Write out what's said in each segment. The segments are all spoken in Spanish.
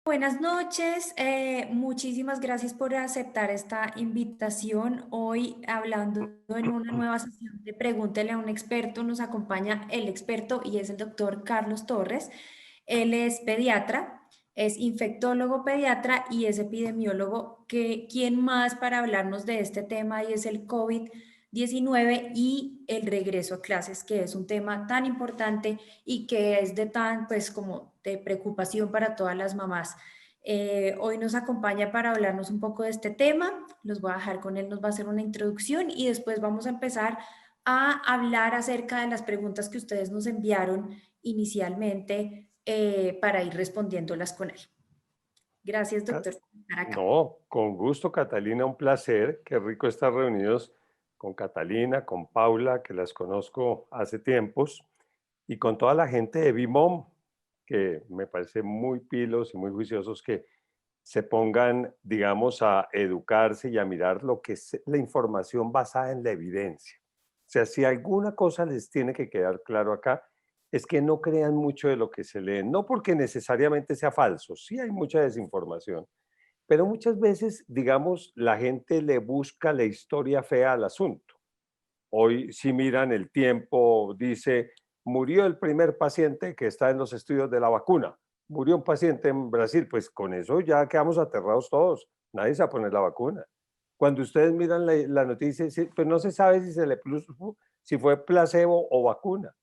Buenas noches, muchísimas gracias por aceptar esta invitación. Hoy, hablando en una nueva sesión de Pregúntele a un experto, nos acompaña el experto y es el doctor Carlos Torres. Él es pediatra, es infectólogo pediatra y es epidemiólogo. ¿Quién más para hablarnos de este tema? Y es el COVID-19 y el regreso a clases, que es un tema tan importante y que es de tan, pues, como de preocupación para todas las mamás. Hoy nos acompaña para hablarnos un poco de este tema. Los voy a dejar con él, nos va a hacer una introducción y después vamos a empezar a hablar acerca de las preguntas que ustedes nos enviaron inicialmente, para ir respondiéndolas con él. Gracias, Ca- doctor, por estar acá. No, con gusto, Catalina, un placer. Qué rico estar reunidos con Catalina, con Paula, que las conozco hace tiempos, y con toda la gente de Bimom, que me parece muy pilos y muy juiciosos que se pongan, digamos, a educarse y a mirar lo que es la información basada en la evidencia. O sea, si alguna cosa les tiene que quedar claro acá, es que no crean mucho de lo que se lee, no porque necesariamente sea falso, sí hay mucha desinformación, pero muchas veces, digamos, la gente le busca la historia fea al asunto. Hoy, si miran el tiempo, dice, murió el primer paciente que está en los estudios de la vacuna. Murió un paciente en Brasil. Pues con eso ya quedamos aterrados todos. Nadie se va a poner la vacuna. Cuando ustedes miran la noticia, pues no se sabe si se le puso, si fue placebo o vacuna.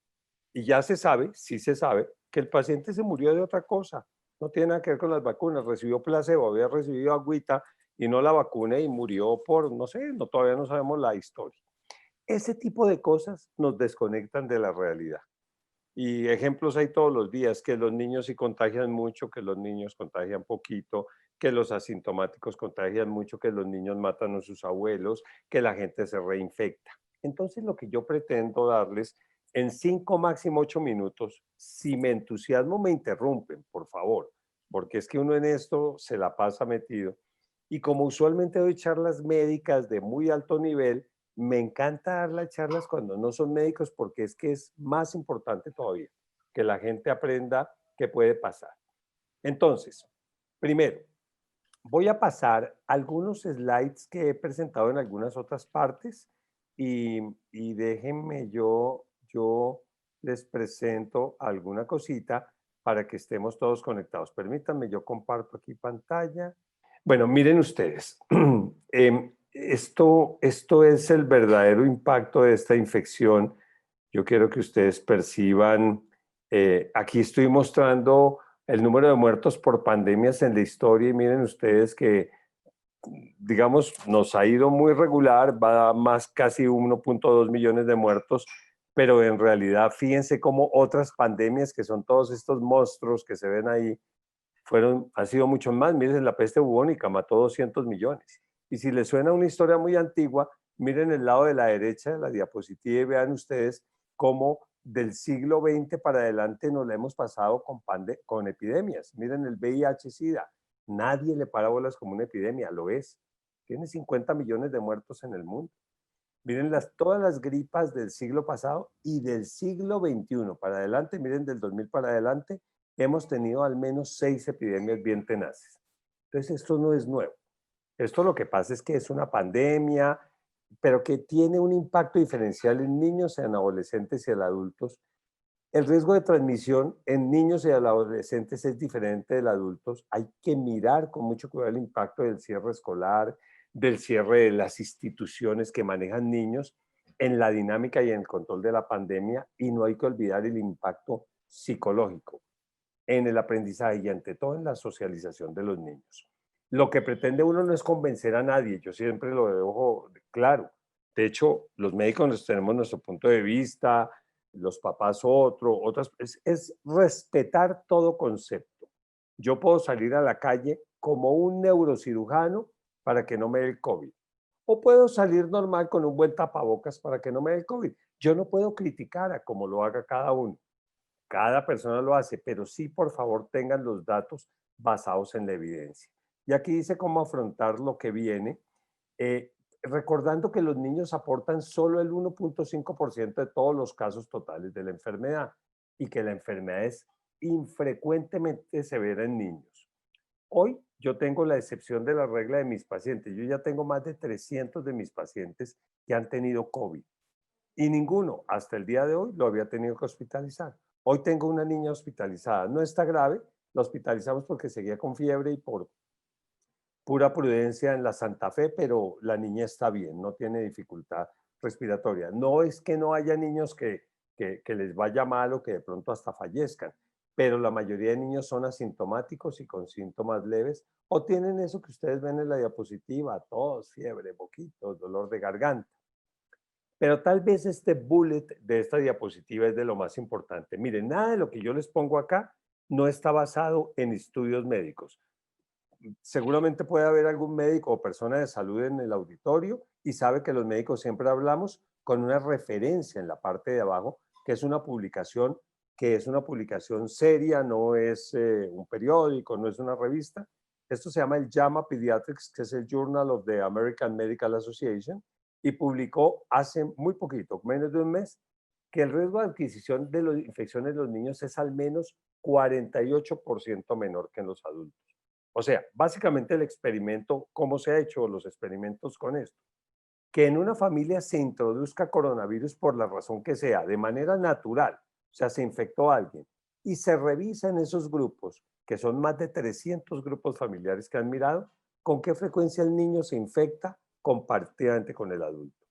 Y ya se sabe, sí se sabe, que el paciente se murió de otra cosa. No tiene nada que ver con las vacunas. Recibió placebo, había recibido agüita y no la vacuna y murió por, no sé, no, todavía no sabemos la historia. Ese tipo de cosas nos desconectan de la realidad. Y ejemplos hay todos los días, que los niños sí contagian mucho, que los niños contagian poquito, que los asintomáticos contagian mucho, que los niños matan a sus abuelos, que la gente se reinfecta. Entonces lo que yo pretendo darles en 5, máximo 8 minutos, si me entusiasmo me interrumpen, por favor, porque es que uno en esto se la pasa metido. Y como usualmente doy charlas médicas de muy alto nivel, me encanta dar las charlas cuando no son médicos porque es que es más importante todavía que la gente aprenda qué puede pasar. Entonces, primero, voy a pasar algunos slides que he presentado en algunas otras partes y déjenme yo les presento alguna cosita para que estemos todos conectados. Permítanme, yo comparto aquí pantalla. Bueno, miren ustedes, esto es el verdadero impacto de esta infección. Yo quiero que ustedes perciban, aquí estoy mostrando el número de muertos por pandemias en la historia y miren ustedes que, digamos, nos ha ido muy regular, va a más casi 1.2 millones de muertos, pero en realidad fíjense cómo otras pandemias, que son todos estos monstruos que se ven ahí, han sido muchos más. Miren, la peste bubónica mató 200 millones. Y si les suena una historia muy antigua, miren el lado de la derecha de la diapositiva y vean ustedes cómo del siglo XX para adelante nos la hemos pasado con epidemias. Miren el VIH-Sida. Nadie le para bolas como una epidemia, lo es. Tiene 50 millones de muertos en el mundo. Miren todas las gripas del siglo pasado y del siglo XXI para adelante, miren del 2000 para adelante, hemos tenido al menos 6 epidemias bien tenaces. Entonces, esto no es nuevo. Esto lo que pasa es que es una pandemia, pero que tiene un impacto diferencial en niños, en adolescentes y en adultos. El riesgo de transmisión en niños y adolescentes es diferente del adultos. Hay que mirar con mucho cuidado el impacto del cierre escolar, del cierre de las instituciones que manejan niños en la dinámica y en el control de la pandemia, y no hay que olvidar el impacto psicológico en el aprendizaje y ante todo en la socialización de los niños. Lo que pretende uno no es convencer a nadie, yo siempre lo dejo claro. De hecho, los médicos tenemos nuestro punto de vista, los papás otro, otras, es respetar todo concepto. Yo puedo salir a la calle como un neurocirujano para que no me dé el COVID. O puedo salir normal con un buen tapabocas para que no me dé el COVID. Yo no puedo criticar a como lo haga cada uno. Cada persona lo hace, pero sí, por favor, tengan los datos basados en la evidencia. Y aquí dice cómo afrontar lo que viene, recordando que los niños aportan solo el 1.5% de todos los casos totales de la enfermedad y que la enfermedad es infrecuentemente severa en niños. Hoy yo tengo la excepción de la regla de mis pacientes. Yo ya tengo más de 300 de mis pacientes que han tenido COVID y ninguno hasta el día de hoy lo había tenido que hospitalizar. Hoy tengo una niña hospitalizada. No está grave, la hospitalizamos porque seguía con fiebre y por pura prudencia en la Santa Fe, pero la niña está bien, no tiene dificultad respiratoria. No es que no haya niños que les vaya mal o que de pronto hasta fallezcan, pero la mayoría de niños son asintomáticos y con síntomas leves o tienen eso que ustedes ven en la diapositiva, tos, fiebre, moquitos, dolor de garganta. Pero tal vez este bullet de esta diapositiva es de lo más importante. Miren, nada de lo que yo les pongo acá no está basado en estudios médicos. Seguramente puede haber algún médico o persona de salud en el auditorio y sabe que los médicos siempre hablamos con una referencia en la parte de abajo, que es una publicación seria, no es un periódico, no es una revista. Esto se llama el JAMA Pediatrics, que es el Journal of the American Medical Association, y publicó hace muy poquito, menos de un mes, que el riesgo de adquisición de las infecciones de los niños es al menos 48% menor que en los adultos. O sea, básicamente el experimento, ¿cómo se ha hecho los experimentos con esto? Que en una familia se introduzca coronavirus por la razón que sea, de manera natural, o sea, se infectó a alguien, y se revisa en esos grupos, que son más de 300 grupos familiares que han mirado, con qué frecuencia el niño se infecta comparativamente con el adulto.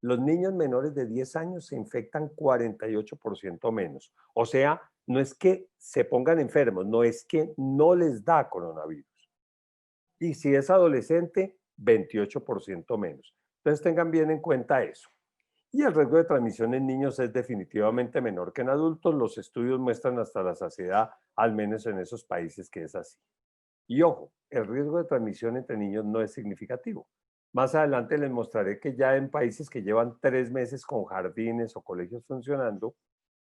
Los niños menores de 10 años se infectan 48% menos. O sea, no es que se pongan enfermos, no es que no les da coronavirus. Y si es adolescente, 28% menos. Entonces tengan bien en cuenta eso. Y el riesgo de transmisión en niños es definitivamente menor que en adultos. Los estudios muestran hasta la saciedad, al menos en esos países que es así. Y ojo, el riesgo de transmisión entre niños no es significativo. Más adelante les mostraré que ya en países que llevan 3 meses con jardines o colegios funcionando,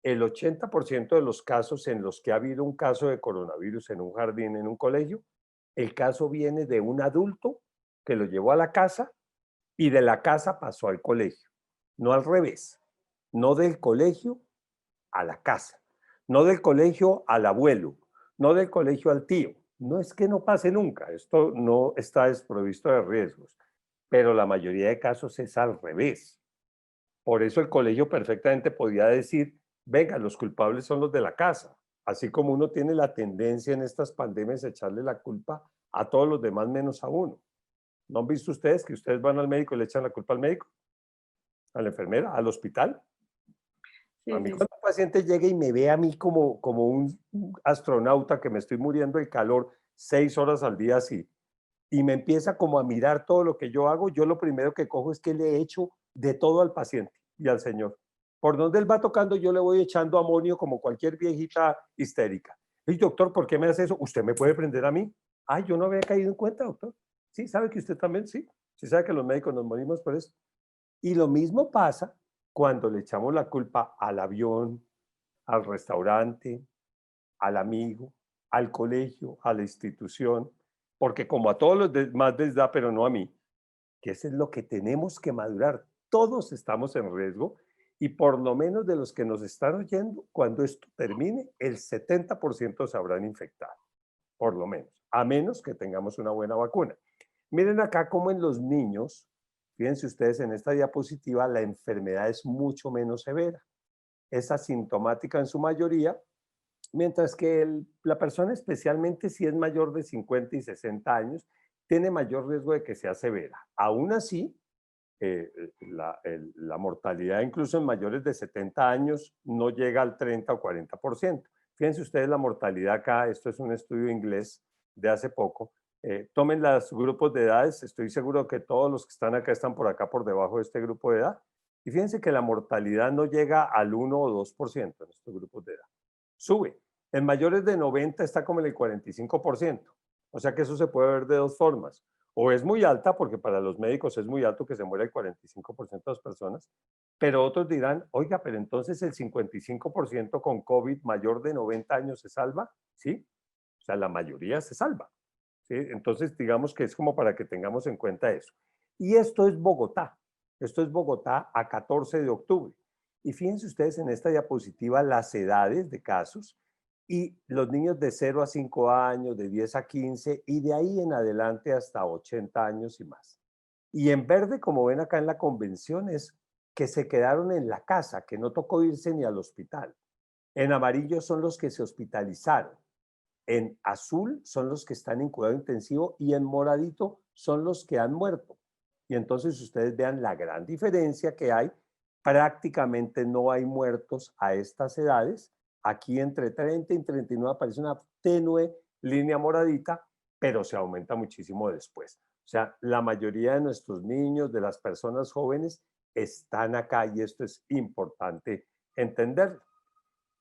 el 80% de los casos en los que ha habido un caso de coronavirus en un jardín, en un colegio, el caso viene de un adulto que lo llevó a la casa y de la casa pasó al colegio. No al revés. No del colegio a la casa. No del colegio al abuelo. No del colegio al tío. No es que no pase nunca. Esto no está desprovisto de riesgos. Pero la mayoría de casos es al revés. Por eso el colegio perfectamente podía decir, venga, los culpables son los de la casa. Así como uno tiene la tendencia en estas pandemias a echarle la culpa a todos los demás menos a uno. ¿No han visto ustedes que ustedes van al médico y le echan la culpa al médico, a la enfermera, al hospital? A Sí, mí sí, sí. cuando un paciente llega y me ve a mí como un astronauta que me estoy muriendo de calor 6 horas al día así, y me empieza como a mirar todo lo que yo hago, yo lo primero que cojo es que le echo de todo al paciente y al señor. Por donde él va tocando, yo le voy echando amonio como cualquier viejita histérica. Y doctor, ¿por qué me hace eso? ¿Usted me puede prender a mí? Ay, yo no había caído en cuenta, doctor. Sí, sabe que usted también, sí. Sí sabe que los médicos nos morimos por eso. Y lo mismo pasa cuando le echamos la culpa al avión, al restaurante, al amigo, al colegio, a la institución, porque como a todos los demás les da, pero no a mí, que eso es lo que tenemos que madurar. Todos estamos en riesgo y por lo menos de los que nos están oyendo, cuando esto termine, el 70% se habrán infectado, por lo menos, a menos que tengamos una buena vacuna. Miren acá cómo en los niños, fíjense ustedes en esta diapositiva, la enfermedad es mucho menos severa, es asintomática en su mayoría, mientras que la persona, especialmente si es mayor de 50 y 60 años, tiene mayor riesgo de que sea severa. Aún así, la mortalidad incluso en mayores de 70 años no llega al 30 o 40%. Fíjense ustedes la mortalidad acá, esto es un estudio inglés de hace poco. Tomen los grupos de edades, estoy seguro que todos los que están acá están por acá por debajo de este grupo de edad. Y fíjense que la mortalidad no llega al 1 o 2% en estos grupos de edad. Sube. En mayores de 90 está como en el 45%. O sea que eso se puede ver de dos formas. O es muy alta, porque para los médicos es muy alto que se muera el 45% de las personas, pero otros dirán, oiga, pero entonces el 55% con COVID mayor de 90 años se salva, ¿sí? O sea, la mayoría se salva, ¿sí? Entonces, digamos que es como para que tengamos en cuenta eso. Y esto es Bogotá a 14 de octubre. Y fíjense ustedes en esta diapositiva las edades de casos y los niños de 0 a 5 años, de 10 a 15 y de ahí en adelante hasta 80 años y más. Y en verde, como ven acá en la convención, es que se quedaron en la casa, que no tocó irse ni al hospital. En amarillo son los que se hospitalizaron. En azul son los que están en cuidado intensivo y en moradito son los que han muerto. Y entonces ustedes vean la gran diferencia que hay. Prácticamente no hay muertos a estas edades. Aquí entre 30 y 39 aparece una tenue línea moradita, pero se aumenta muchísimo después. O sea, la mayoría de nuestros niños, de las personas jóvenes, están acá y esto es importante entenderlo.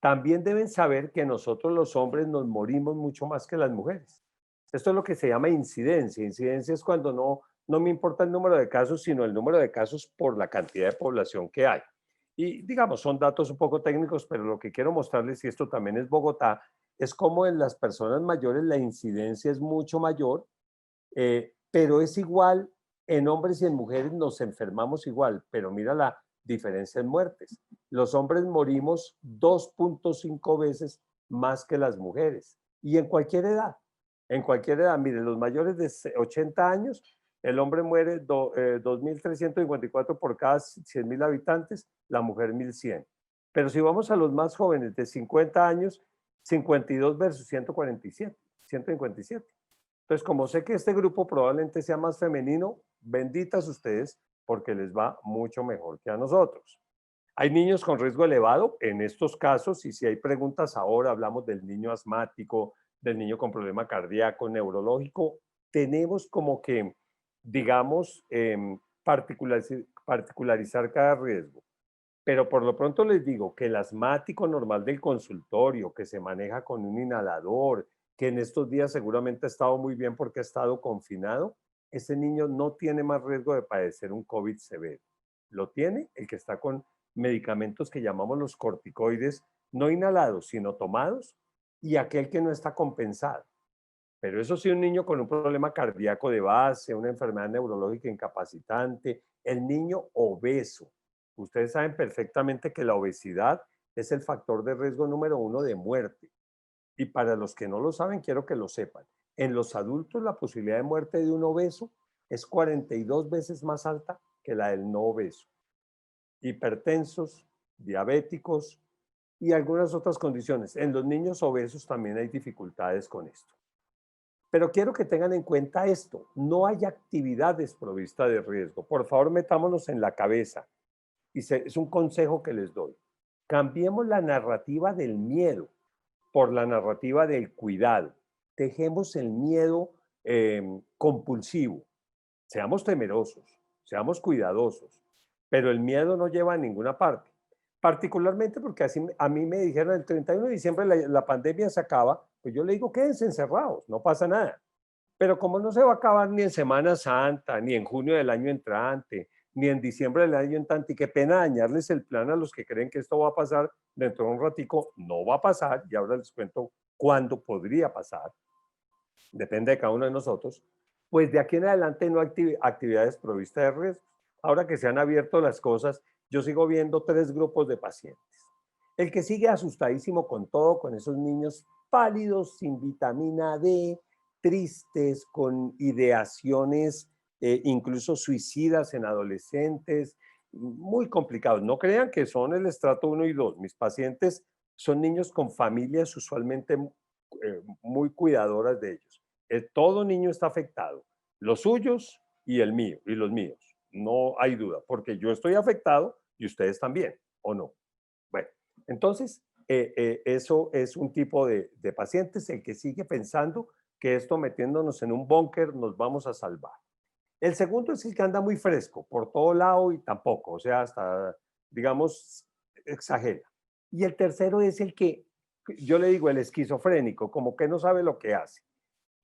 También deben saber que nosotros los hombres nos morimos mucho más que las mujeres. Esto es lo que se llama incidencia. Incidencia es cuando no me importa el número de casos, sino el número de casos por la cantidad de población que hay. Y digamos, son datos un poco técnicos, pero lo que quiero mostrarles, y esto también es Bogotá, es como en las personas mayores la incidencia es mucho mayor, pero es igual, en hombres y en mujeres nos enfermamos igual, pero mira la diferencia en muertes. Los hombres morimos 2.5 veces más que las mujeres, y en cualquier edad. En cualquier edad, mire, los mayores de 80 años, el hombre muere 2.354 por cada 100.000 habitantes, la mujer 1.100. Pero si vamos a los más jóvenes de 50 años, 52 versus 147, 157. Entonces, como sé que este grupo probablemente sea más femenino, benditas ustedes porque les va mucho mejor que a nosotros. Hay niños con riesgo elevado en estos casos y si hay preguntas ahora, hablamos del niño asmático, del niño con problema cardíaco, neurológico, tenemos como que, digamos, particularizar cada riesgo. Pero por lo pronto les digo que el asmático normal del consultorio, que se maneja con un inhalador, que en estos días seguramente ha estado muy bien porque ha estado confinado, ese niño no tiene más riesgo de padecer un COVID severo. Lo tiene el que está con medicamentos que llamamos los corticoides, no inhalados, sino tomados, y aquel que no está compensado. Pero eso sí, un niño con un problema cardíaco de base, una enfermedad neurológica incapacitante, el niño obeso. Ustedes saben perfectamente que la obesidad es el factor de riesgo número 1 de muerte. Y para los que no lo saben, quiero que lo sepan. En los adultos la posibilidad de muerte de un obeso es 42 veces más alta que la del no obeso. Hipertensos, diabéticos y algunas otras condiciones. En los niños obesos también hay dificultades con esto. Pero quiero que tengan en cuenta esto, no hay actividad desprovista de riesgo. Por favor, metámonos en la cabeza. Es un consejo que les doy. Cambiemos la narrativa del miedo por la narrativa del cuidado. Dejemos el miedo compulsivo. Seamos temerosos, seamos cuidadosos, pero el miedo no lleva a ninguna parte. Particularmente porque así a mí me dijeron el 31 de diciembre la pandemia se acaba, pues yo le digo quédense encerrados, no pasa nada. Pero como no se va a acabar ni en Semana Santa, ni en junio del año entrante, ni en diciembre del año entrante, y qué pena dañarles el plan a los que creen que esto va a pasar dentro de un ratico, no va a pasar, y ahora les cuento cuándo podría pasar, depende de cada uno de nosotros, pues de aquí en adelante no hay actividades provistas de riesgo. Ahora que se han abierto las cosas, yo sigo viendo 3 grupos de pacientes. El que sigue asustadísimo con todo, con esos niños pálidos, sin vitamina D, tristes, con ideaciones incluso suicidas en adolescentes, muy complicados. No crean que son el estrato 1 y 2. Mis pacientes son niños con familias usualmente muy cuidadoras de ellos. Todo niño está afectado, los suyos y el mío, y los míos. No hay duda, porque yo estoy afectado y ustedes también, ¿o no? Bueno, entonces, eso es un tipo de pacientes, el que sigue pensando que esto metiéndonos en un búnker nos vamos a salvar. El segundo es el que anda muy fresco, por todo lado y tampoco, o sea, hasta, digamos, exagera. Y el tercero es el que, yo le digo, el esquizofrénico, como que no sabe lo que hace.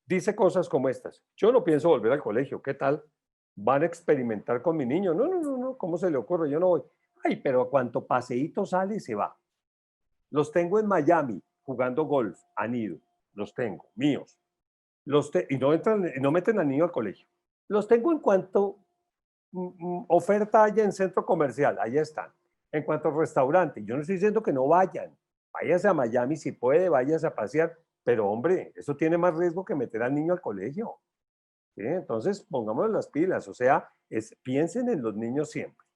Dice cosas como estas: yo no pienso volver al colegio, ¿qué tal? ¿Van a experimentar con mi niño? No, no, no, no, ¿cómo se le ocurre? Yo no voy. Ay, pero a cuanto paseíto sale, se va. Los tengo en Miami jugando golf, han ido, los tengo, míos. Y no, no meten al niño al colegio. Los tengo en cuanto oferta haya en centro comercial, allá están. En cuanto a restaurante, yo no estoy diciendo que no vayan, Váyase a Miami si puede, váyase a pasear, pero hombre, eso tiene más riesgo que meter al niño al colegio. ¿Sí? Entonces, pongámonos las pilas, o sea, piensen en los niños siempre.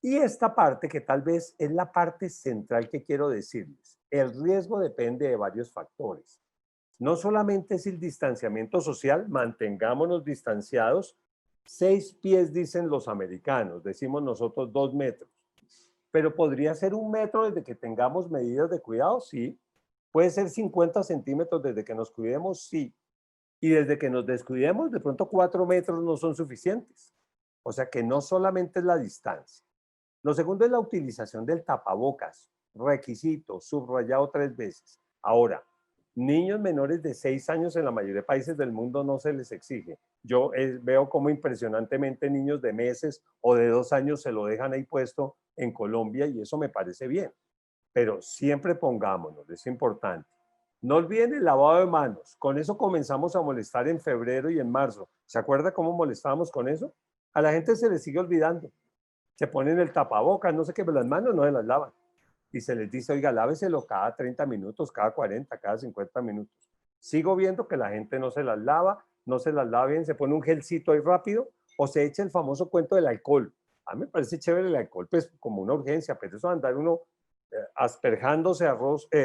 Y esta parte que tal vez es la parte central que quiero decirles, el riesgo depende de varios factores. No solamente es el distanciamiento social, mantengámonos distanciados. 6 pies dicen los americanos, decimos nosotros 2 metros. Pero podría ser 1 metro desde que tengamos medidas de cuidado, sí. Puede ser 50 centímetros desde que nos cuidemos, sí. Y desde que nos descuidemos, de pronto 4 metros no son suficientes. O sea que no solamente es la distancia. Lo segundo es la utilización del tapabocas, requisito, subrayado 3 veces. Ahora, niños menores de 6 años en la mayoría de países del mundo no se les exige. Yo veo como impresionantemente niños de meses o de 2 años se lo dejan ahí puesto en Colombia y eso me parece bien. Pero siempre pongámonos, es importante. No olviden el lavado de manos. Con eso comenzamos a molestar en febrero y en marzo. ¿Se acuerda cómo molestábamos con eso? A la gente se le sigue olvidando. Se ponen el tapabocas, no sé qué, pero las manos no se las lavan. Y se les dice, oiga, láveselo cada 30 minutos, cada 40, cada 50 minutos. Sigo viendo que la gente no se las lava, no se las lava bien, se pone un gelcito ahí rápido o se echa el famoso cuento del alcohol. A mí me parece chévere el alcohol, pues como una urgencia, pero eso de andar uno asperjándose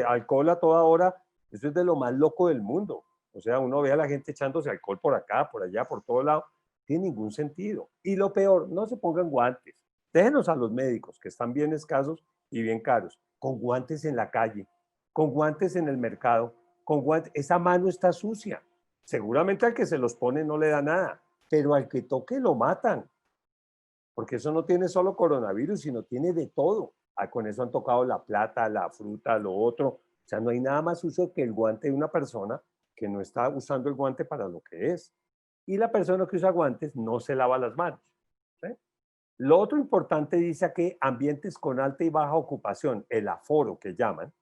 alcohol a toda hora, eso es de lo más loco del mundo. O sea, uno ve a la gente echándose alcohol por acá, por allá, por todo lado, no tiene ningún sentido. Y lo peor, no se pongan guantes. Déjenos a los médicos, que están bien escasos y bien caros, con guantes en la calle, con guantes en el mercado, con guantes. Esa mano está sucia. Seguramente al que se los pone no le da nada, pero al que toque lo matan, porque eso no tiene solo coronavirus, sino tiene de todo. Con eso han tocado la plata, la fruta, lo otro. O sea, no hay nada más sucio que el guante de una persona que no está usando el guante para lo que es. Y la persona que usa guantes no se lava las manos. ¿Sí? Lo otro importante dice que ambientes con alta y baja ocupación, el aforo que llaman,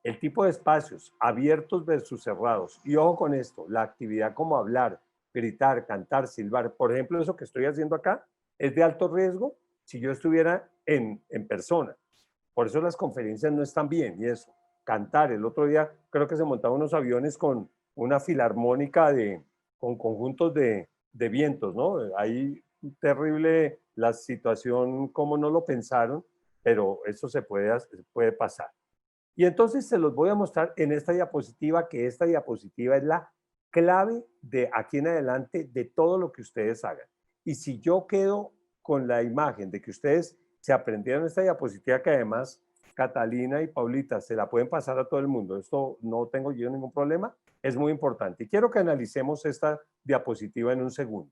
el tipo de espacios abiertos versus cerrados. Y ojo con esto, la actividad como hablar, gritar, cantar, silbar. Por ejemplo, eso que estoy haciendo acá es de alto riesgo si yo estuviera en persona. Por eso las conferencias no están bien y eso. Cantar, el otro día creo que se montaban unos aviones con una filarmónica con conjuntos de vientos, ¿no? Ahí terrible la situación, como no lo pensaron, pero eso se puede pasar. Y entonces se los voy a mostrar en esta diapositiva, que esta diapositiva es la clave de aquí en adelante de todo lo que ustedes hagan. Y si yo quedo con la imagen de que ustedes se aprendieron esta diapositiva, que además Catalina y Paulita se la pueden pasar a todo el mundo, esto no tengo yo ningún problema, es muy importante. Y quiero que analicemos esta diapositiva en un segundo.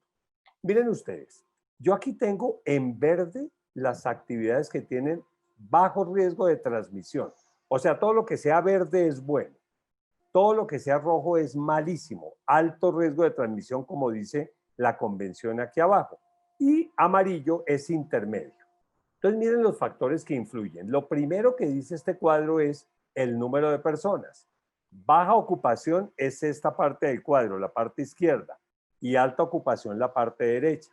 Miren ustedes, yo aquí tengo en verde las actividades que tienen bajo riesgo de transmisión. O sea, todo lo que sea verde es bueno. Todo lo que sea rojo es malísimo. Alto riesgo de transmisión, como dice la convención aquí abajo. Y amarillo es intermedio. Entonces, miren los factores que influyen. Lo primero que dice este cuadro es el número de personas. Baja ocupación es esta parte del cuadro, la parte izquierda, y alta ocupación la parte derecha.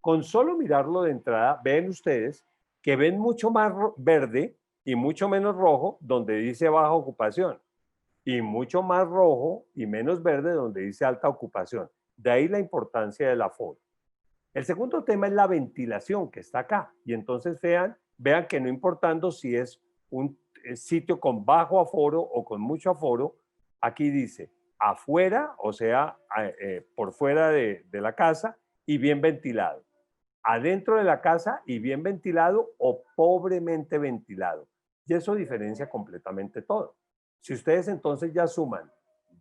Con solo mirarlo de entrada, ven ustedes que ven mucho más verde y mucho menos rojo donde dice baja ocupación, y mucho más rojo y menos verde donde dice alta ocupación. De ahí la importancia del aforo. El segundo tema es la ventilación, que está acá. Y entonces vean que no importando si es un sitio con bajo aforo o con mucho aforo, aquí dice afuera, o sea, por fuera de la casa y bien ventilado. Adentro de la casa y bien ventilado o pobremente ventilado. Y eso diferencia completamente todo. Si ustedes entonces ya suman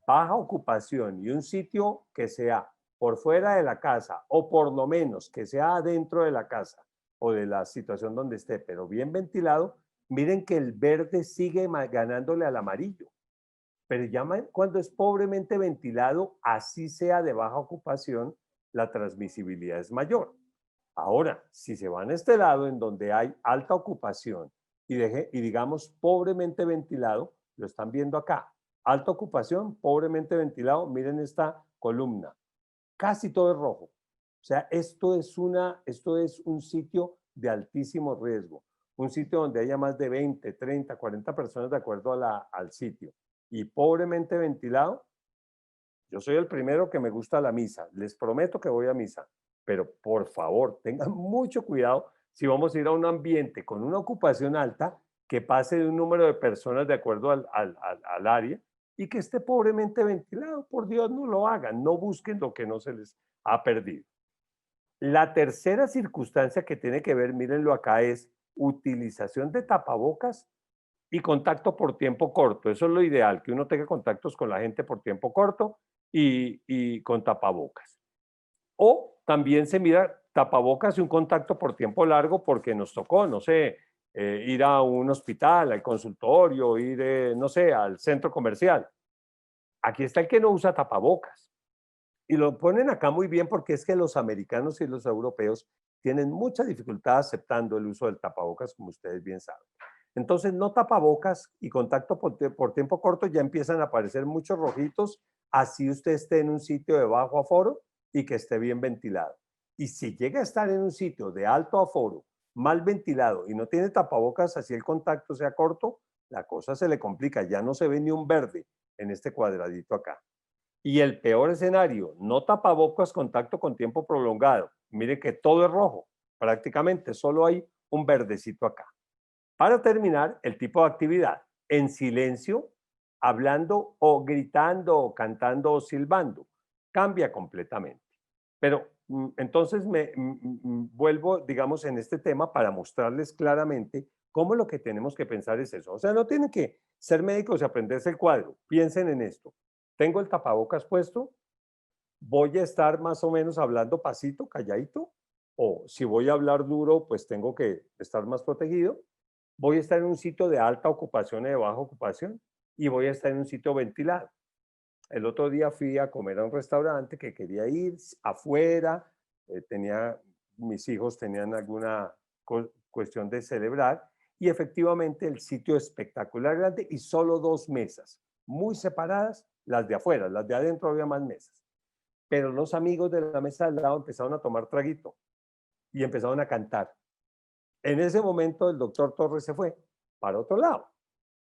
baja ocupación y un sitio que sea por fuera de la casa o por lo menos que sea adentro de la casa o de la situación donde esté, pero bien ventilado, miren que el verde sigue ganándole al amarillo. Pero ya cuando es pobremente ventilado, así sea de baja ocupación, la transmisibilidad es mayor. Ahora, si se van a este lado en donde hay alta ocupación y digamos pobremente ventilado, lo están viendo acá, alta ocupación, pobremente ventilado, miren esta columna, casi todo es rojo. O sea, esto es un sitio de altísimo riesgo. un sitio donde haya más de 20, 30, 40 personas de acuerdo al sitio y pobremente ventilado. Yo soy el primero que me gusta la misa, les prometo que voy a misa, pero por favor, tengan mucho cuidado si vamos a ir a un ambiente con una ocupación alta, que pase de un número de personas de acuerdo al área y que esté pobremente ventilado. Por Dios, no lo hagan, no busquen lo que no se les ha perdido. La tercera circunstancia que tiene que ver, mírenlo acá, es utilización de tapabocas y contacto por tiempo corto. Eso es lo ideal, que uno tenga contactos con la gente por tiempo corto y con tapabocas. O también se mira tapabocas y un contacto por tiempo largo porque nos tocó, no sé, ir a un hospital, al consultorio, ir, no sé, al centro comercial. Aquí está el que no usa tapabocas. Y lo ponen acá muy bien porque es que los americanos y los europeos tienen mucha dificultad aceptando el uso del tapabocas, como ustedes bien saben. Entonces, no tapabocas y contacto por tiempo corto ya empiezan a aparecer muchos rojitos, así usted esté en un sitio de bajo aforo y que esté bien ventilado. Y si llega a estar en un sitio de alto aforo, mal ventilado y no tiene tapabocas, así el contacto sea corto, la cosa se le complica, ya no se ve ni un verde en este cuadradito acá. Y el peor escenario, no tapabocas, contacto con tiempo prolongado. Mire que todo es rojo, prácticamente solo hay un verdecito acá. Para terminar, el tipo de actividad, en silencio, hablando o gritando o cantando o silbando, cambia completamente. Pero entonces vuelvo, digamos, en este tema para mostrarles claramente cómo lo que tenemos que pensar es eso. O sea, no tienen que ser médicos y aprenderse el cuadro. Piensen en esto. Tengo el tapabocas puesto, voy a estar más o menos hablando pasito, calladito, o si voy a hablar duro, pues tengo que estar más protegido. Voy a estar en un sitio de alta ocupación y de baja ocupación y voy a estar en un sitio ventilado. El otro día fui a comer a un restaurante que quería ir afuera, mis hijos tenían alguna cuestión de celebrar y efectivamente el sitio espectacular grande y solo dos mesas, muy separadas, las de afuera, las de adentro había más mesas. Pero los amigos de la mesa al lado empezaron a tomar traguito y empezaron a cantar. En ese momento el doctor Torres se fue para otro lado.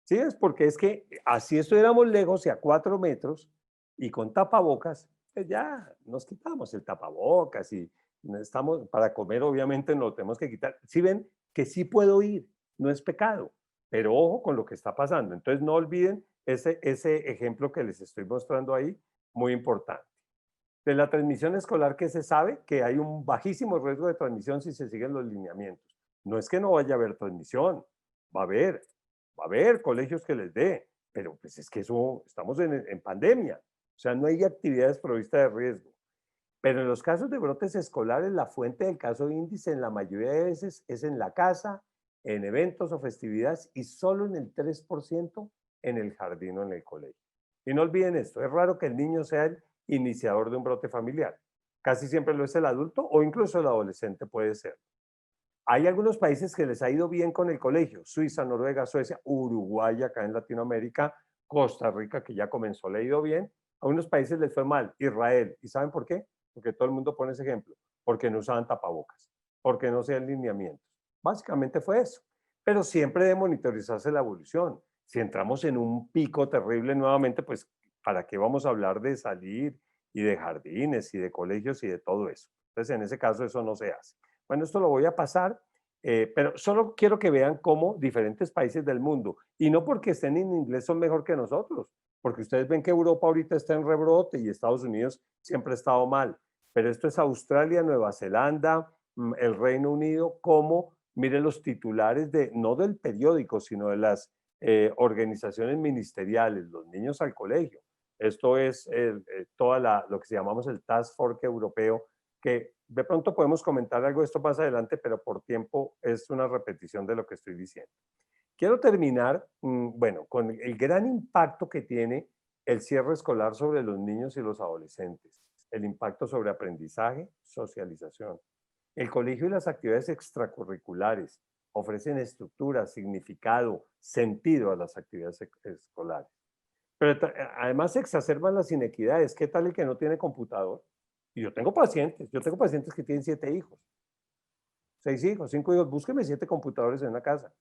¿Sí? Es porque es que así estuviéramos lejos y a 4 metros y con tapabocas, pues ya nos quitamos el tapabocas y estamos para comer, obviamente no lo tenemos que quitar. Si ven que sí puedo ir, no es pecado, pero ojo con lo que está pasando. Entonces no olviden ese ejemplo que les estoy mostrando ahí, muy importante. De la transmisión escolar, que se sabe que hay un bajísimo riesgo de transmisión si se siguen los lineamientos. No es que no vaya a haber transmisión, va a haber, va a haber colegios que les dé, pero pues es que eso, estamos en pandemia, o sea, no hay actividades provistas de riesgo. Pero en los casos de brotes escolares, la fuente del caso índice en la mayoría de veces es en la casa, en eventos o festividades y solo en el 3% en el jardín o en el colegio. Y no olviden esto, es raro que el niño sea el iniciador de un brote familiar. Casi siempre lo es el adulto o incluso el adolescente puede ser. Hay algunos países que les ha ido bien con el colegio, Suiza, Noruega, Suecia, Uruguay acá en Latinoamérica, Costa Rica que ya comenzó, le ha ido bien. A unos países les fue mal, Israel. ¿Y saben por qué? Porque todo el mundo pone ese ejemplo, porque no usaban tapabocas, porque no hacían lineamientos. Básicamente fue eso. Pero siempre debe monitorizarse la evolución. Si entramos en un pico terrible nuevamente, pues ¿para qué vamos a hablar de salir y de jardines y de colegios y de todo eso? Entonces, en ese caso, eso no se hace. Bueno, esto lo voy a pasar, pero solo quiero que vean cómo diferentes países del mundo, y no porque estén en inglés son mejor que nosotros, porque ustedes ven que Europa ahorita está en rebrote y Estados Unidos siempre ha estado mal, pero esto es Australia, Nueva Zelanda, el Reino Unido, como, miren los titulares de, no del periódico, sino de las organizaciones ministeriales, los niños al colegio. Esto es toda lo que se llamamos el Task Force europeo, que de pronto podemos comentar algo de esto más adelante, pero por tiempo es una repetición de lo que estoy diciendo. Quiero terminar, bueno, con el gran impacto que tiene el cierre escolar sobre los niños y los adolescentes, el impacto sobre aprendizaje, socialización. El colegio y las actividades extracurriculares ofrecen estructura, significado, sentido a las actividades escolares. Pero además se exacerban las inequidades. ¿Qué tal el que no tiene computador? Y yo tengo pacientes que tienen 7 hijos. 6 hijos, 5 hijos, búsqueme 7 computadores en una casa.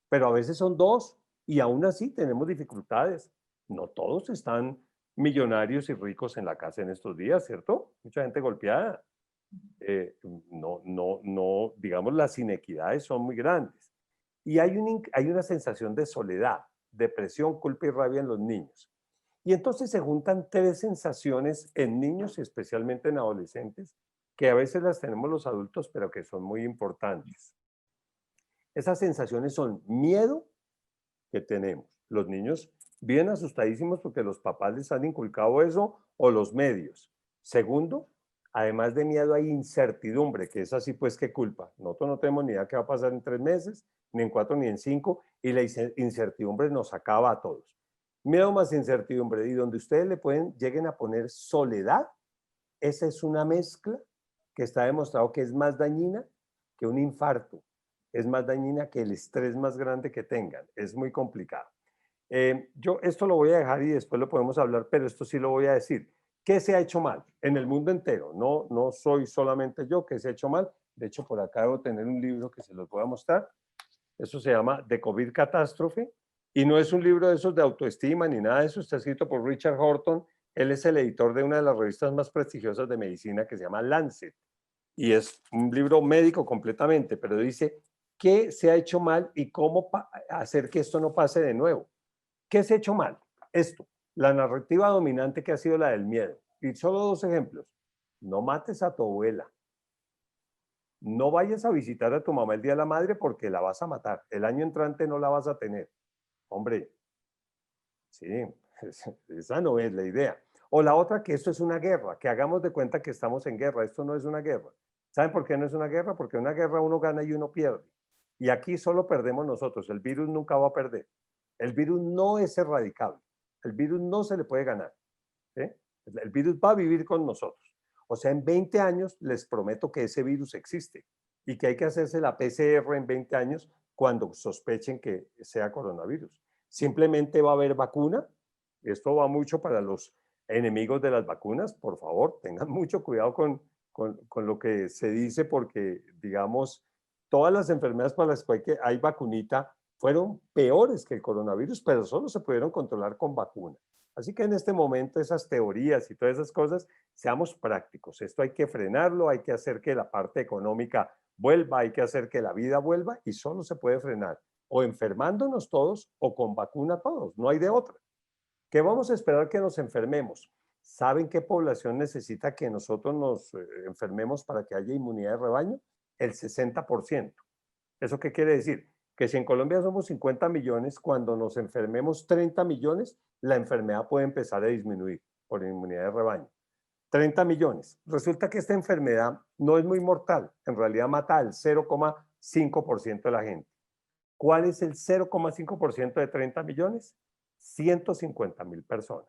Pero a veces son 2 y aún así tenemos dificultades. No todos están millonarios y ricos en la casa en estos días, ¿cierto? Mucha gente golpeada. No, digamos, las inequidades son muy grandes. Y hay una sensación de soledad, depresión, culpa y rabia en los niños. Y entonces se juntan 3 sensaciones en niños y especialmente en adolescentes, que a veces las tenemos los adultos, pero que son muy importantes. Esas sensaciones son miedo que tenemos. Los niños vienen asustadísimos porque los papás les han inculcado eso o los medios. Segundo, además de miedo hay incertidumbre, que es así pues qué culpa. Nosotros no tenemos ni idea qué va a pasar en 3 meses, ni en 4, ni en 5, y la incertidumbre nos acaba a todos. Miedo más incertidumbre, y donde ustedes lleguen a poner soledad, esa es una mezcla que está demostrado que es más dañina que un infarto, es más dañina que el estrés más grande que tengan, es muy complicado. Yo esto lo voy a dejar y después lo podemos hablar, pero esto sí lo voy a decir. ¿Qué se ha hecho mal en el mundo entero? No soy solamente yo que se ha hecho mal. De hecho, por acá debo tener un libro que se los voy a mostrar. Eso se llama The COVID Catastrophe y no es un libro de esos de autoestima ni nada de eso. Está escrito por Richard Horton. Él es el editor de una de las revistas más prestigiosas de medicina que se llama Lancet y es un libro médico completamente, pero dice qué se ha hecho mal y cómo hacer que esto no pase de nuevo. ¿Qué se ha hecho mal? Esto, la narrativa dominante que ha sido la del miedo. Y solo 2 ejemplos. No mates a tu abuela. No vayas a visitar a tu mamá el Día de la Madre porque la vas a matar. El año entrante no la vas a tener. Hombre, sí, esa no es la idea. O la otra, que esto es una guerra, que hagamos de cuenta que estamos en guerra. Esto no es una guerra. ¿Saben por qué no es una guerra? Porque en una guerra uno gana y uno pierde. Y aquí solo perdemos nosotros. El virus nunca va a perder. El virus no es erradicable. El virus no se le puede ganar. ¿Sí? El virus va a vivir con nosotros. O sea, en 20 años les prometo que ese virus existe y que hay que hacerse la PCR en 20 años cuando sospechen que sea coronavirus. Simplemente va a haber vacuna. Esto va mucho para los enemigos de las vacunas. Por favor, tengan mucho cuidado con lo que se dice porque, digamos, todas las enfermedades para las que hay vacunita fueron peores que el coronavirus, pero solo se pudieron controlar con vacuna. Así que en este momento esas teorías y todas esas cosas, seamos prácticos. Esto hay que frenarlo, hay que hacer que la parte económica vuelva, hay que hacer que la vida vuelva y solo se puede frenar o enfermándonos todos o con vacuna todos, no hay de otra. ¿Qué vamos a esperar que nos enfermemos? ¿Saben qué población necesita que nosotros nos enfermemos para que haya inmunidad de rebaño? El 60%. ¿Eso qué quiere decir? Que si en Colombia somos 50 millones, cuando nos enfermemos 30 millones, la enfermedad puede empezar a disminuir por inmunidad de rebaño. 30 millones. Resulta que esta enfermedad no es muy mortal, en realidad mata al 0,5% de la gente. ¿Cuál es el 0,5% de 30 millones? 150.000 personas.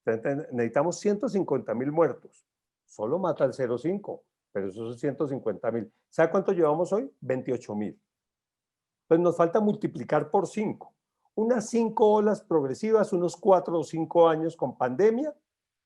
Entonces, necesitamos 150.000 muertos. Solo mata al 0,5, pero esos son 150.000. ¿Sabe cuánto llevamos hoy? 28.000. Pues nos falta multiplicar por 5. Unas 5 olas progresivas, unos 4 o 5 años con pandemia.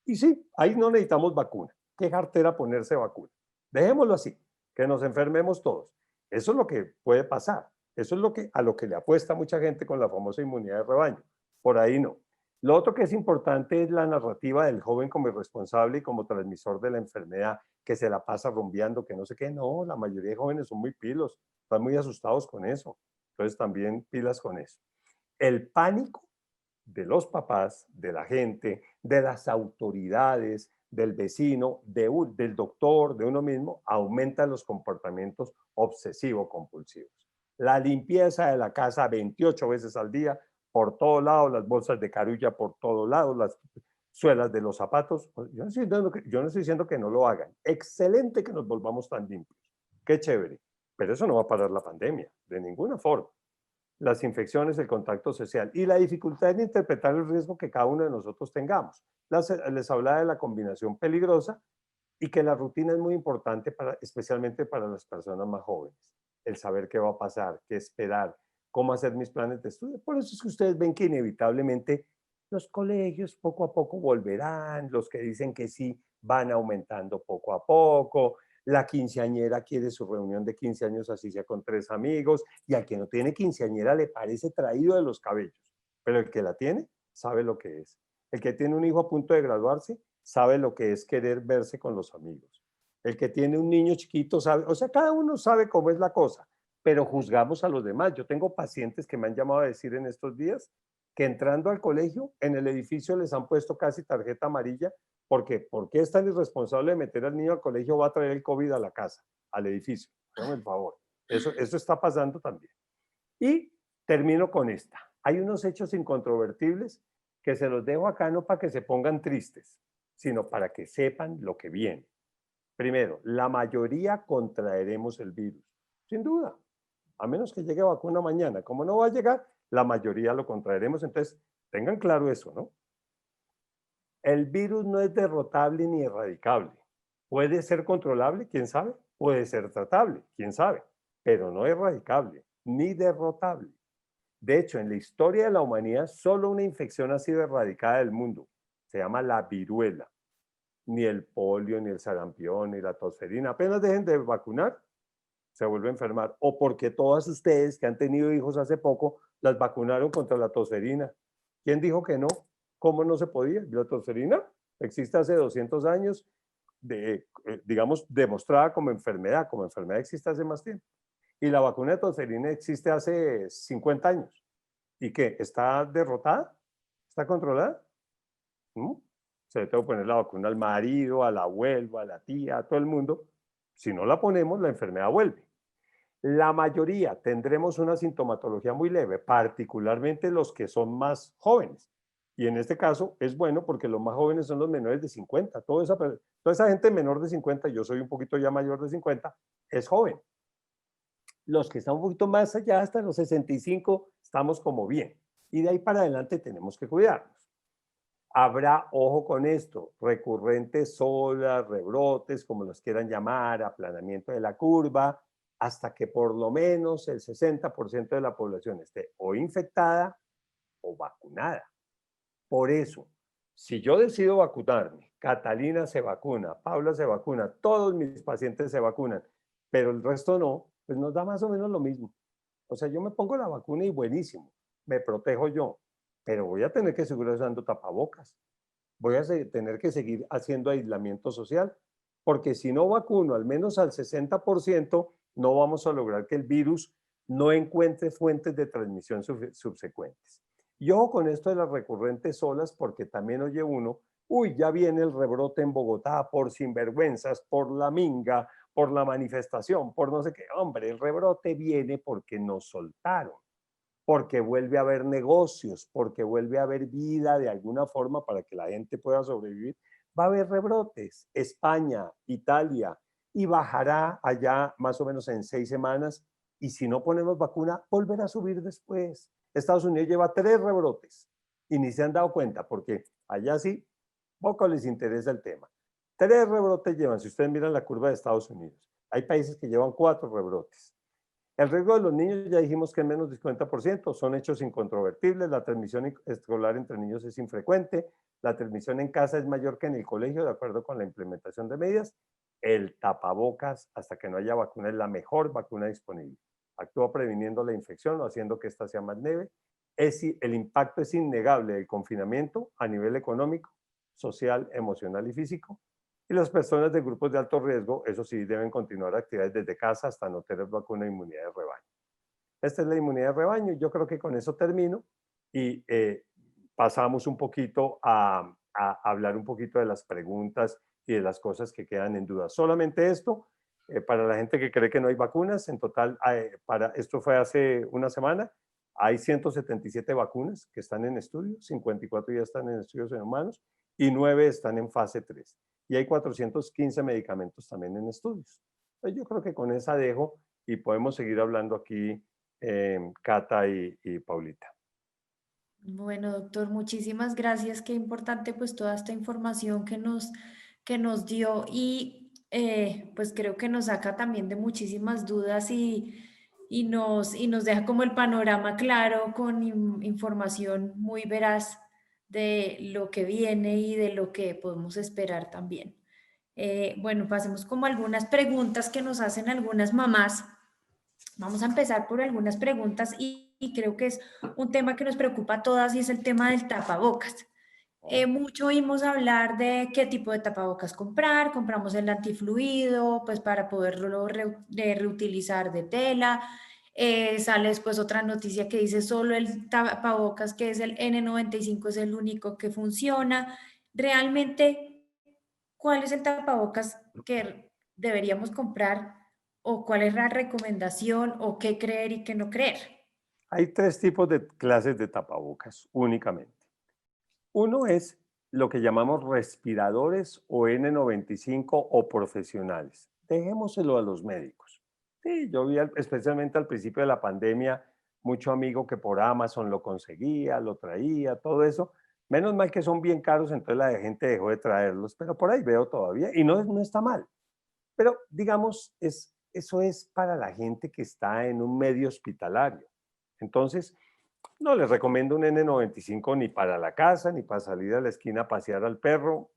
Y sí, ahí no necesitamos vacuna. Qué jartera ponerse vacuna. Dejémoslo así, que nos enfermemos todos. Eso es lo que puede pasar. Eso es a lo que le apuesta mucha gente con la famosa inmunidad de rebaño. Por ahí no. Lo otro que es importante es la narrativa del joven como irresponsable y como transmisor de la enfermedad, que se la pasa rumbeando, que no sé qué. No, la mayoría de jóvenes son muy pilos, están muy asustados con eso. Entonces también pilas con eso. El pánico de los papás, de la gente, de las autoridades, del vecino, del doctor, de uno mismo, aumenta los comportamientos obsesivo-compulsivos. La limpieza de la casa 28 veces al día, por todos lados, las bolsas de carulla por todos lados, las suelas de los zapatos. Yo no estoy diciendo que no lo hagan. Excelente que nos volvamos tan limpios. Qué chévere. Pero eso no va a parar la pandemia, de ninguna forma. Las infecciones, el contacto social y la dificultad en interpretar el riesgo que cada uno de nosotros tengamos. Les hablaba de la combinación peligrosa y que la rutina es muy importante especialmente para las personas más jóvenes. El saber qué va a pasar, qué esperar, cómo hacer mis planes de estudio. Por eso es que ustedes ven que inevitablemente los colegios poco a poco volverán, los que dicen que sí van aumentando poco a poco, La quinceañera quiere su reunión de 15 años, así sea con 3 amigos, y al que no tiene quinceañera le parece traído de los cabellos, pero el que la tiene sabe lo que es. El que tiene un hijo a punto de graduarse sabe lo que es querer verse con los amigos. El que tiene un niño chiquito sabe, o sea, cada uno sabe cómo es la cosa, pero juzgamos a los demás. Yo tengo pacientes que me han llamado a decir en estos días que entrando al colegio, en el edificio les han puesto casi tarjeta amarilla, porque ¿por qué es tan irresponsable de meter al niño al colegio? Va a traer el COVID a la casa, al edificio. Háganme el favor. Eso está pasando también. Y termino con esta. Hay unos hechos incontrovertibles que se los dejo acá no para que se pongan tristes, sino para que sepan lo que viene. Primero, la mayoría contraeremos el virus, sin duda, a menos que llegue vacuna mañana. Como no va a llegar, la mayoría lo contraeremos, entonces tengan claro eso, ¿no? El virus no es derrotable ni erradicable. Puede ser controlable, quién sabe, puede ser tratable, quién sabe, pero no erradicable ni derrotable. De hecho, en la historia de la humanidad, solo una infección ha sido erradicada del mundo. Se llama la viruela. Ni el polio, ni el sarampión, ni la tosferina. Apenas dejen de vacunar, se vuelve a enfermar. O porque todas ustedes que han tenido hijos hace poco, las vacunaron contra la tosferina. ¿Quién dijo que no? ¿Cómo no se podía? La tosferina existe hace 200 años, digamos, demostrada como enfermedad existe hace más tiempo. Y la vacuna de tosferina existe hace 50 años. ¿Y qué? ¿Está derrotada? ¿Está controlada? ¿Mm? Se le tengo que poner la vacuna al marido, al abuelo, a la tía, a todo el mundo. Si no la ponemos, la enfermedad vuelve. La mayoría tendremos una sintomatología muy leve, particularmente los que son más jóvenes. Y en este caso es bueno porque los más jóvenes son los menores de 50. Toda esa gente menor de 50, yo soy un poquito ya mayor de 50, es joven. Los que están un poquito más allá, hasta los 65, estamos como bien. Y de ahí para adelante tenemos que cuidarnos. Habrá, ojo con esto, recurrentes olas, rebrotes, como los quieran llamar, aplanamiento de la curva, hasta que por lo menos el 60% de la población esté o infectada o vacunada. Por eso, si yo decido vacunarme, Catalina se vacuna, Paula se vacuna, todos mis pacientes se vacunan, pero el resto no, pues nos da más o menos lo mismo. O sea, yo me pongo la vacuna y buenísimo, me protejo yo, pero voy a tener que seguir usando tapabocas, voy a tener que seguir haciendo aislamiento social, porque si no vacuno al menos al 60%, no vamos a lograr que el virus no encuentre fuentes de transmisión subsecuentes. Y ojo con esto de las recurrentes olas, porque también oye uno, uy, ya viene el rebrote en Bogotá por sinvergüenzas, por la minga, por la manifestación, por no sé qué. Hombre, el rebrote viene porque nos soltaron, porque vuelve a haber negocios, porque vuelve a haber vida de alguna forma para que la gente pueda sobrevivir. Va a haber rebrotes, España, Italia, y bajará allá más o menos en 6 semanas, y si no ponemos vacuna, volverá a subir después. Estados Unidos lleva 3 rebrotes y ni se han dado cuenta, porque allá sí, poco les interesa el tema. 3 rebrotes llevan, si ustedes miran la curva de Estados Unidos. Hay países que llevan 4 rebrotes. El riesgo de los niños ya dijimos que es menos del 50%, son hechos incontrovertibles, la transmisión escolar entre niños es infrecuente, la transmisión en casa es mayor que en el colegio, de acuerdo con la implementación de medidas. El tapabocas, hasta que no haya vacuna, es la mejor vacuna disponible. Actúa previniendo la infección o haciendo que ésta sea más leve. El impacto es innegable del confinamiento a nivel económico, social, emocional y físico. Y las personas de grupos de alto riesgo, eso sí, deben continuar actividades desde casa hasta no tener vacuna de inmunidad de rebaño. Esta es la inmunidad de rebaño. Yo creo que con eso termino y pasamos un poquito a hablar un poquito de las preguntas y de las cosas que quedan en duda. Solamente esto, para la gente que cree que no hay vacunas, en total, esto fue hace una semana, hay 177 vacunas que están en estudios, 54 ya están en estudios en humanos y 9 están en fase 3. Y hay 415 medicamentos también en estudios. Entonces yo creo que con esa dejo y podemos seguir hablando aquí, Cata y Paulita. Bueno, doctor, muchísimas gracias. Qué importante pues toda esta información que nos dio y pues creo que nos saca también de muchísimas dudas y nos deja como el panorama claro con información muy veraz de lo que viene y de lo que podemos esperar también. Bueno, pasemos como algunas preguntas que nos hacen algunas mamás. Vamos a empezar por algunas preguntas y creo que es un tema que nos preocupa a todas y es el tema del tapabocas. Mucho oímos hablar de qué tipo de tapabocas comprar, compramos el antifluido, pues para poderlo reutilizar de tela. Sale después otra noticia que dice solo el tapabocas que es el N95 es el único que funciona. Realmente, ¿cuál es el tapabocas que deberíamos comprar o cuál es la recomendación o qué creer y qué no creer? Hay tres tipos de clases de tapabocas únicamente. Uno es lo que llamamos respiradores o N95 o profesionales. Dejémoselo a los médicos. Sí, yo vi especialmente al principio de la pandemia mucho amigo que por Amazon lo conseguía, lo traía, todo eso. Menos mal que son bien caros, entonces la gente dejó de traerlos, pero por ahí veo todavía y no está mal. Pero digamos, eso es para la gente que está en un medio hospitalario. Entonces, no les recomiendo un N95 ni para la casa, ni para salir a la esquina a pasear al perro.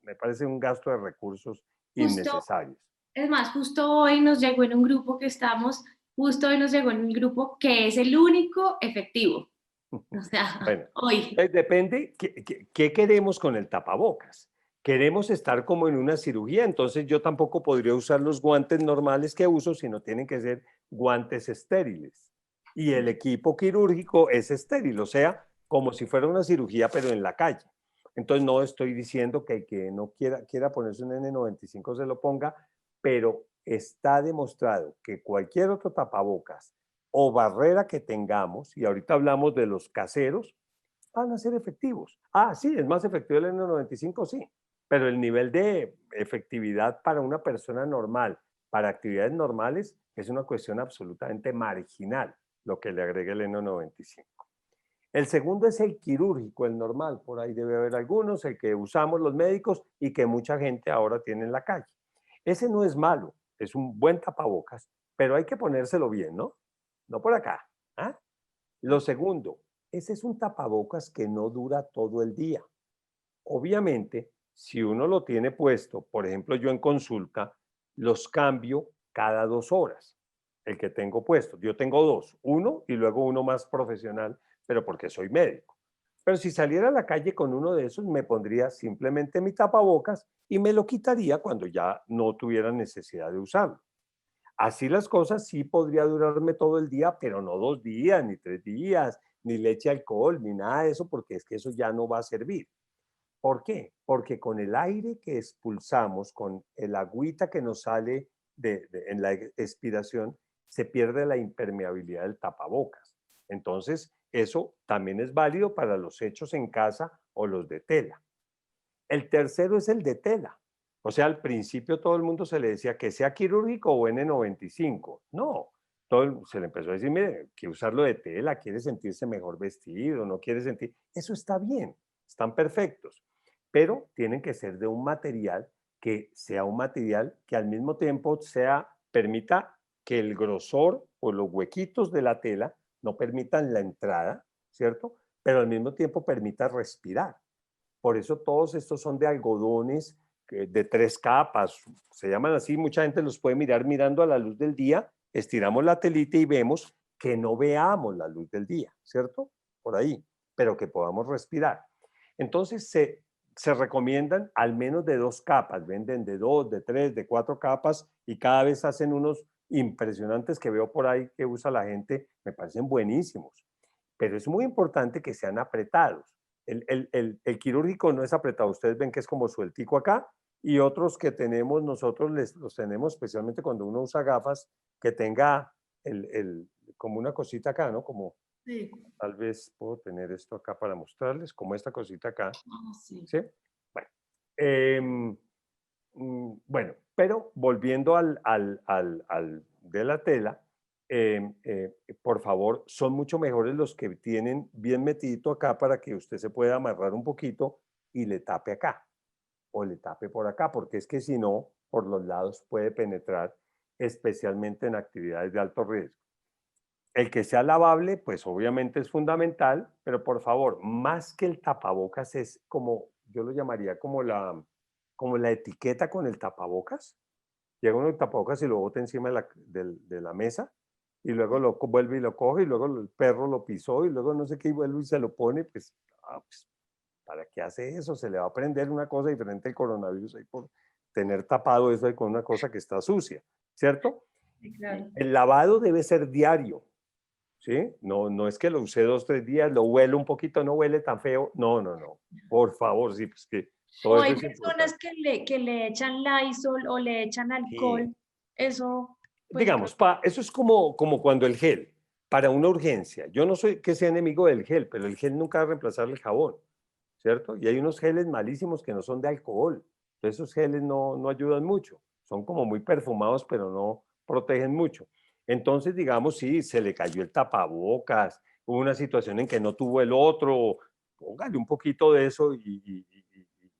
Me parece un gasto de recursos Justo, innecesarios. es más, justo hoy nos llegó en un grupo que estamos, justo hoy nos llegó en un grupo que es el único efectivo. O sea, Bueno, hoy. depende qué queremos con el tapabocas. Queremos estar como en una cirugía, entonces yo tampoco podría usar los guantes normales que uso, sino tienen que ser guantes estériles. Y el equipo quirúrgico es estéril, o sea, como si fuera una cirugía, pero en la calle. Entonces no estoy diciendo que el que no quiera ponerse un N95 se lo ponga, pero está demostrado que cualquier otro tapabocas o barrera que tengamos, y ahorita hablamos de los caseros, van a ser efectivos. Ah, sí, es más efectivo el N95, sí, pero el nivel de efectividad para una persona normal, para actividades normales, es una cuestión absolutamente marginal lo que le agrega el N95. El segundo es el quirúrgico, el normal, por ahí debe haber algunos, el que usamos los médicos y que mucha gente ahora tiene en la calle. Ese no es malo, es un buen tapabocas, pero hay que ponérselo bien, ¿no? No por acá. ¿Ah? Lo segundo, ese es un tapabocas que no dura todo el día. Obviamente, si uno lo tiene puesto, por ejemplo, yo en consulta, los cambio cada 2 horas, el que tengo puesto. Yo tengo dos, uno y luego uno más profesional, pero porque soy médico. Pero si saliera a la calle con uno de esos, me pondría simplemente mi tapabocas y me lo quitaría cuando ya no tuviera necesidad de usarlo. Así las cosas sí podría durarme todo el día, pero no 2 días, ni 3 días, ni leche alcohol, ni nada de eso, porque es que eso ya no va a servir. ¿Por qué? Porque con el aire que expulsamos, con el agüita que nos sale en la expiración, se pierde la impermeabilidad del tapabocas. Entonces, eso también es válido para los hechos en casa o los de tela. El tercero es el de tela. O sea, al principio todo el mundo se le decía que sea quirúrgico o N95. No, se le empezó a decir, mire, que usarlo de tela, quiere sentirse mejor vestido, no quiere sentir. Eso está bien, están perfectos, pero tienen que ser de un material que sea un material que al mismo tiempo permita que el grosor o los huequitos de la tela no permitan la entrada, ¿cierto? Pero al mismo tiempo permita respirar. Por eso todos estos son de algodones de 3 capas, se llaman así, mucha gente los puede mirar mirando a la luz del día, estiramos la telita y vemos que no veamos la luz del día, ¿cierto? Por ahí, pero que podamos respirar. Entonces se recomiendan al menos de 2 capas, venden de 2, de 3, de 4 capas y cada vez hacen unos impresionantes que veo por ahí que usa la gente, me parecen buenísimos, pero es muy importante que sean apretados. El quirúrgico no es apretado, ustedes ven que es como sueltico acá, y otros que tenemos nosotros los tenemos especialmente cuando uno usa gafas, que tenga como una cosita acá, ¿no? Como Sí. tal vez puedo tener esto acá para mostrarles, como esta cosita acá, Ah, sí. ¿sí? Bueno, em, bueno, pero volviendo al de la tela, por favor, son mucho mejores los que tienen bien metidito acá para que usted se pueda amarrar un poquito y le tape acá o le tape por acá, porque es que si no, por los lados puede penetrar, especialmente en actividades de alto riesgo. El que sea lavable, pues obviamente es fundamental, pero por favor, más que el tapabocas es como, yo lo llamaría como como la etiqueta con el tapabocas. Llega uno el tapabocas y lo bota encima de la mesa y luego vuelve y lo coge y luego el perro lo pisó y luego no sé qué y vuelve y se lo pone, pues, pues ¿para qué hace eso? Se le va a prender una cosa diferente al coronavirus ahí por tener tapado eso ahí con una cosa que está sucia, ¿cierto? Sí, claro. El lavado debe ser diario, ¿sí? No, no es que lo use 2, 3 días, lo huele un poquito, no huele tan feo. No, no, no. Por favor, sí, pues que O todo eso hay es personas importante. que le echan Lysol o le echan Sí. alcohol. Eso, pues, Digamos, eso es como cuando el gel, para una urgencia. Yo no soy que sea enemigo del gel, pero el gel nunca va a reemplazar el jabón, ¿cierto? Y hay unos geles malísimos que no son de alcohol. Entonces esos geles no ayudan mucho. Son como muy perfumados, pero no protegen mucho. Entonces, digamos, si se le cayó el tapabocas, hubo una situación en que no tuvo el otro, póngale un poquito de eso y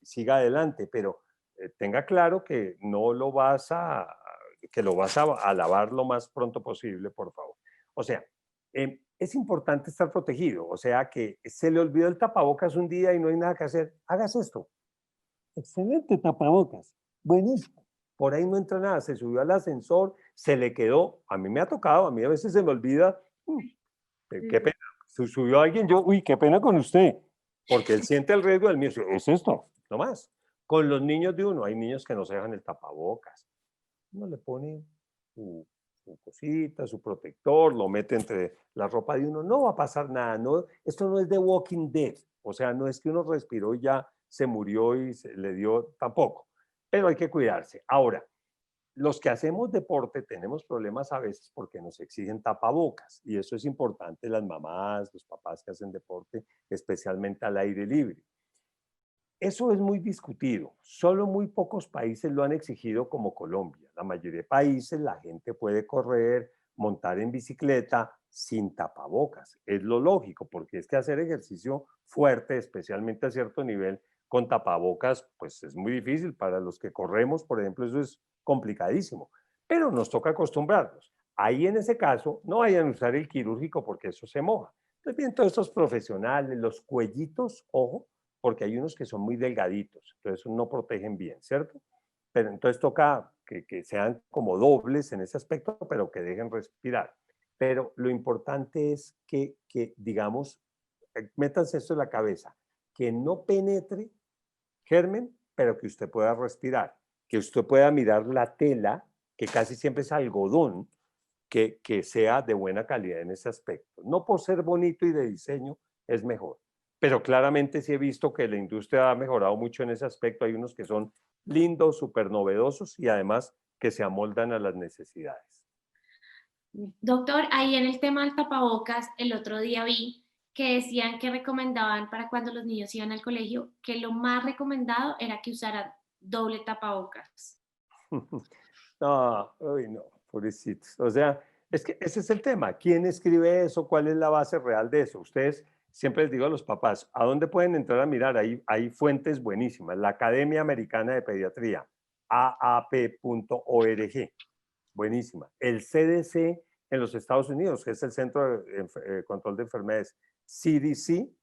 siga adelante, pero tenga claro que no lo vas que lo vas a lavar lo más pronto posible, por favor. O sea, es importante estar protegido. O sea, que se le olvidó el tapabocas un día y no hay nada que hacer. Hagas esto. Excelente tapabocas. Buenísimo. Por ahí no entra nada. Se subió al ascensor, se le quedó. A mí me ha tocado, a mí a veces se me olvida. Qué pena. Subió alguien, yo, uy, qué pena con usted. Porque él siente el riesgo del mío. Es esto, no más. Con los niños de uno, hay niños que no se dejan el tapabocas. Uno le pone su cosita, su protector, lo mete entre la ropa de uno, no va a pasar nada, no, esto no es de Walking Dead, o sea, no es que uno respiró y ya se murió y se le dio tampoco, pero hay que cuidarse. Ahora, los que hacemos deporte tenemos problemas a veces porque nos exigen tapabocas y eso es importante, las mamás, los papás que hacen deporte, especialmente al aire libre. Eso es muy discutido. Solo muy pocos países lo han exigido como Colombia. La mayoría de países la gente puede correr, montar en bicicleta sin tapabocas. Es lo lógico, porque es que hacer ejercicio fuerte, especialmente a cierto nivel, con tapabocas, pues es muy difícil. Para los que corremos, por ejemplo, eso es complicadísimo. Pero nos toca acostumbrarnos. Ahí en ese caso, no vayan a usar el quirúrgico porque eso se moja. Entonces, bien, todos estos profesionales, los cuellitos, ojo, porque hay unos que son muy delgaditos, entonces no protegen bien, ¿cierto? Pero entonces toca que sean como dobles en ese aspecto, pero que dejen respirar. Pero lo importante es que digamos, métanse esto en la cabeza, que no penetre germen, pero que usted pueda respirar, que usted pueda mirar la tela, que casi siempre es algodón, que sea de buena calidad en ese aspecto. No por ser bonito y de diseño es mejor, pero claramente sí he visto que la industria ha mejorado mucho en ese aspecto. Hay unos que son lindos, súper novedosos y además que se amoldan a las necesidades. Doctor, ahí en el tema del tapabocas, el otro día vi que decían que recomendaban para cuando los niños iban al colegio que lo más recomendado era que usaran doble tapabocas. No, uy, no, pobrecitos. O sea, es que ese es el tema. ¿Quién escribe eso? ¿Cuál es la base real de eso? Ustedes, siempre les digo a los papás, ¿a dónde pueden entrar a mirar? Hay fuentes buenísimas. La Academia Americana de Pediatría, aap.org, buenísima. El CDC en los Estados Unidos, que es el Centro de Control de Enfermedades, cdc.org.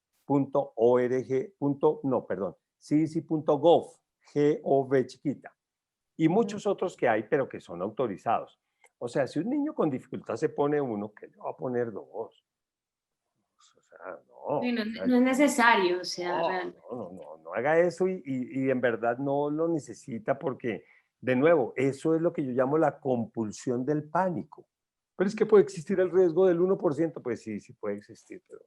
No, perdón, cdc.gov, G-O-V chiquita y muchos otros que hay, pero que son autorizados. O sea, si un niño con dificultad se pone uno, ¿qué le va a poner dos? O sea, Sí, no. no, no es necesario, o sea, No, realmente. no haga eso y en verdad no lo necesita porque, de nuevo, eso es lo que yo llamo la compulsión del pánico. Pero es que puede existir el riesgo del 1%, pues sí, sí puede existir, pero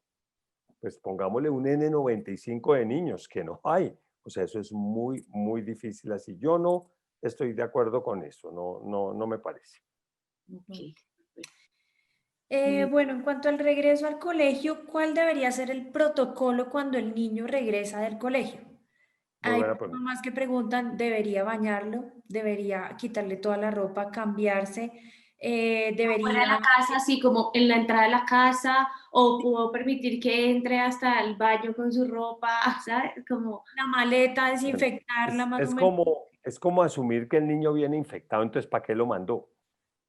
pues pongámosle un N95 de niños, que no hay. O sea, eso es muy, muy difícil así. Yo no estoy de acuerdo con eso, no me parece. Okay. Bueno, en cuanto al regreso al colegio, ¿cuál debería ser el protocolo cuando el niño regresa del colegio? Muy Hay buena pregunta. mamás que preguntan, ¿debería bañarlo? ¿Debería quitarle toda la ropa, cambiarse? Fuera de ¿Debería la casa, así como en la entrada de la casa, o puedo permitir que entre hasta el baño con su ropa, ¿sabes? Como, la maleta, Bueno, desinfectarla es, más o es menos? como, es como asumir que el niño viene infectado, entonces ¿para qué lo mandó?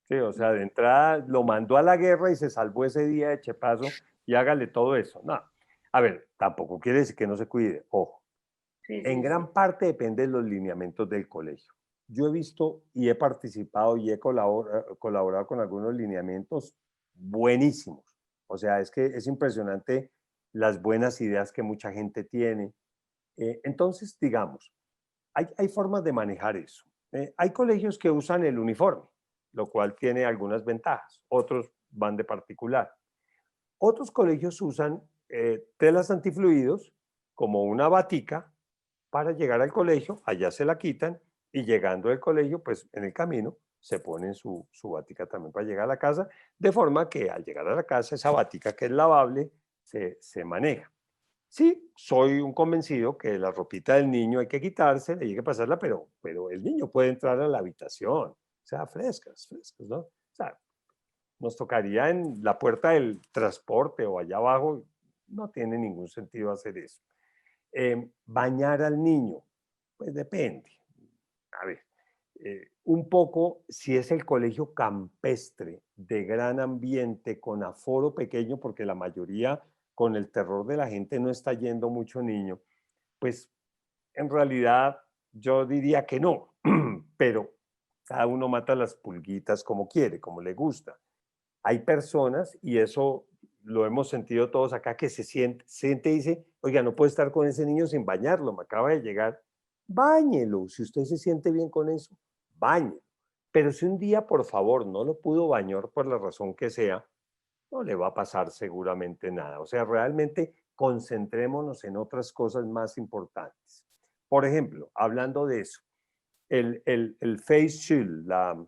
Sí, o sea, de entrada lo mandó a la guerra y se salvó ese día de chepazo y hágale todo eso. No, a ver, tampoco quiere decir que no se cuide, ojo. Sí, En sí, sí. gran parte depende de los lineamientos del colegio. Yo he visto y he participado y he colaborado con algunos lineamientos buenísimos. O sea, es que es impresionante las buenas ideas que mucha gente tiene. Entonces, digamos, hay formas de manejar eso. Hay colegios que usan el uniforme, lo cual tiene algunas ventajas. Otros van de particular. Otros colegios usan telas antifluidos como una batica para llegar al colegio, allá se la quitan y llegando al colegio, pues en el camino se ponen su batica también para llegar a la casa, de forma que al llegar a la casa esa batica que es lavable se maneja. Sí, soy un convencido que la ropita del niño hay que quitarse, hay que pasarla, pero el niño puede entrar a la habitación, o sea, frescas, frescas, ¿no? O sea, nos tocaría en la puerta del transporte o allá abajo, no tiene ningún sentido hacer eso. Bañar al niño, pues depende. A ver, un poco si es el colegio campestre de gran ambiente con aforo pequeño, porque la mayoría con el terror de la gente no está yendo mucho niño, pues en realidad yo diría que no, pero cada uno mata las pulguitas como quiere, como le gusta. Hay personas, y eso lo hemos sentido todos acá, que siente y dice, oiga, no puedo estar con ese niño sin bañarlo, me acaba de llegar. Báñelo, si usted se siente bien con eso, báñelo. Pero si un día, por favor, no lo pudo bañar por la razón que sea, no le va a pasar seguramente nada. O sea, realmente concentrémonos en otras cosas más importantes. Por ejemplo, hablando de eso, el face shield, la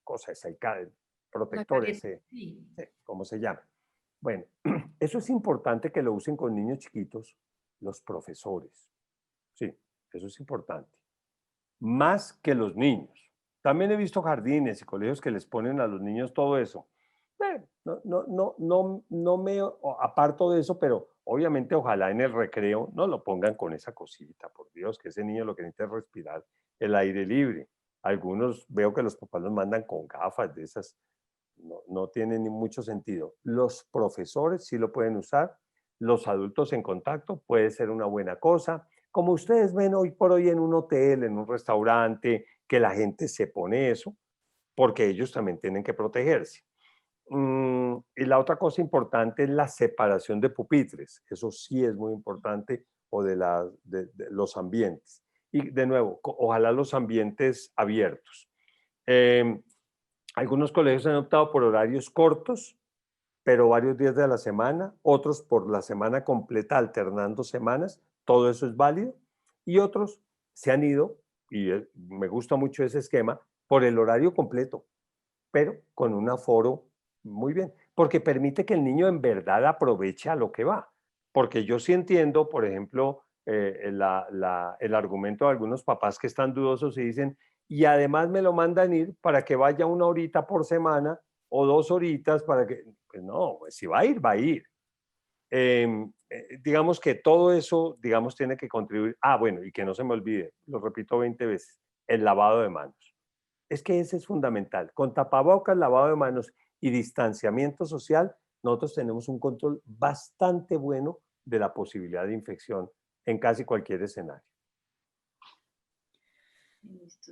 cosa esa, el La protector careta, ese, sí. sí, ¿cómo se llama? Bueno, eso es importante que lo usen con niños chiquitos, los profesores. Sí, eso es importante. Más que los niños. También he visto jardines y colegios que les ponen a los niños todo eso. No me aparto de eso, pero obviamente ojalá en el recreo no lo pongan con esa cosita, por Dios, que ese niño lo que necesita es respirar el aire libre. Algunos veo que los papás los mandan con gafas de esas, no tiene ni mucho sentido. Los profesores sí lo pueden usar, los adultos en contacto puede ser una buena cosa. Como ustedes ven hoy por hoy en un hotel, en un restaurante, que la gente se pone eso, porque ellos también tienen que protegerse. Y la otra cosa importante es la separación de pupitres. Eso sí es muy importante, o de los ambientes. Y de nuevo, ojalá los ambientes abiertos. Eh, Algunos colegios han optado por horarios cortos, pero varios días de la semana, otros por la semana completa, alternando semanas, todo eso es válido, y otros se han ido, y me gusta mucho ese esquema, por el horario completo, pero con un aforo muy bien, porque permite que el niño en verdad aproveche a lo que va. Porque yo sí entiendo, por ejemplo, el argumento de algunos papás que están dudosos y dicen, y además me lo mandan ir para que vaya una horita por semana o 2 horitas para que, pues no, pues si va a ir, va a ir. Digamos que todo eso, digamos, tiene que contribuir. Ah, bueno, y que no se me olvide, lo repito 20 veces, el lavado de manos. Es que ese es fundamental. Con tapabocas, lavado de manos y distanciamiento social, nosotros tenemos un control bastante bueno de la posibilidad de infección en casi cualquier escenario. Listo.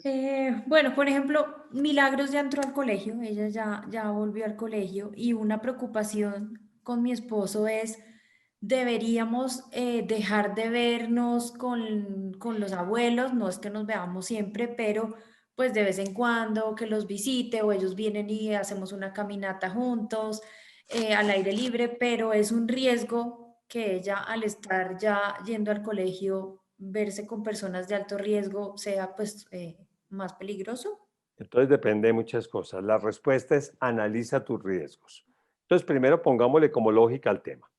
Bueno, por ejemplo, Milagros ya entró al colegio, ella ya volvió al colegio y una preocupación con mi esposo es, deberíamos dejar de vernos con los abuelos, no es que nos veamos siempre, pero pues de vez en cuando que los visite o ellos vienen y hacemos una caminata juntos al aire libre, pero es un riesgo que ella al estar ya yendo al colegio, verse con personas de alto riesgo sea pues más peligroso. Entonces depende de muchas cosas. La respuesta es analiza tus riesgos. Entonces primero pongámosle como lógica al tema.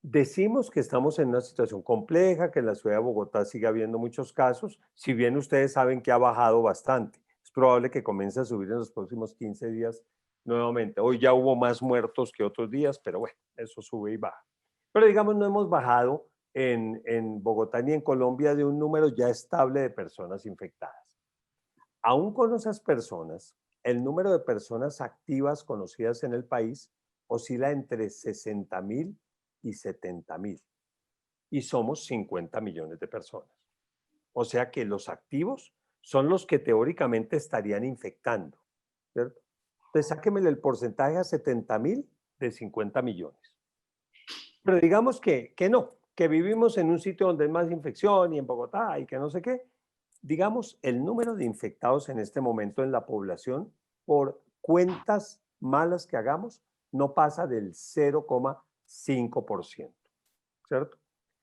Decimos que estamos en una situación compleja, que en la ciudad de Bogotá sigue habiendo muchos casos, si bien ustedes saben que ha bajado bastante. Es probable que comience a subir en los próximos 15 días nuevamente. Hoy ya hubo más muertos que otros días, pero bueno, eso sube y baja. Pero digamos, no hemos bajado en Bogotá ni en Colombia de un número ya estable de personas infectadas. Aún con esas personas, el número de personas activas conocidas en el país oscila entre 60.000 y 70.000. y somos 50 millones de personas. O sea que los activos son los que teóricamente estarían infectando, ¿cierto? Entonces sáquemele el porcentaje a 70.000 de 50 millones. Pero digamos que no, que vivimos en un sitio donde hay más infección y en Bogotá y que no sé qué. Digamos, el número de infectados en este momento en la población, por cuentas malas que hagamos, no pasa del 0,5%, ¿cierto?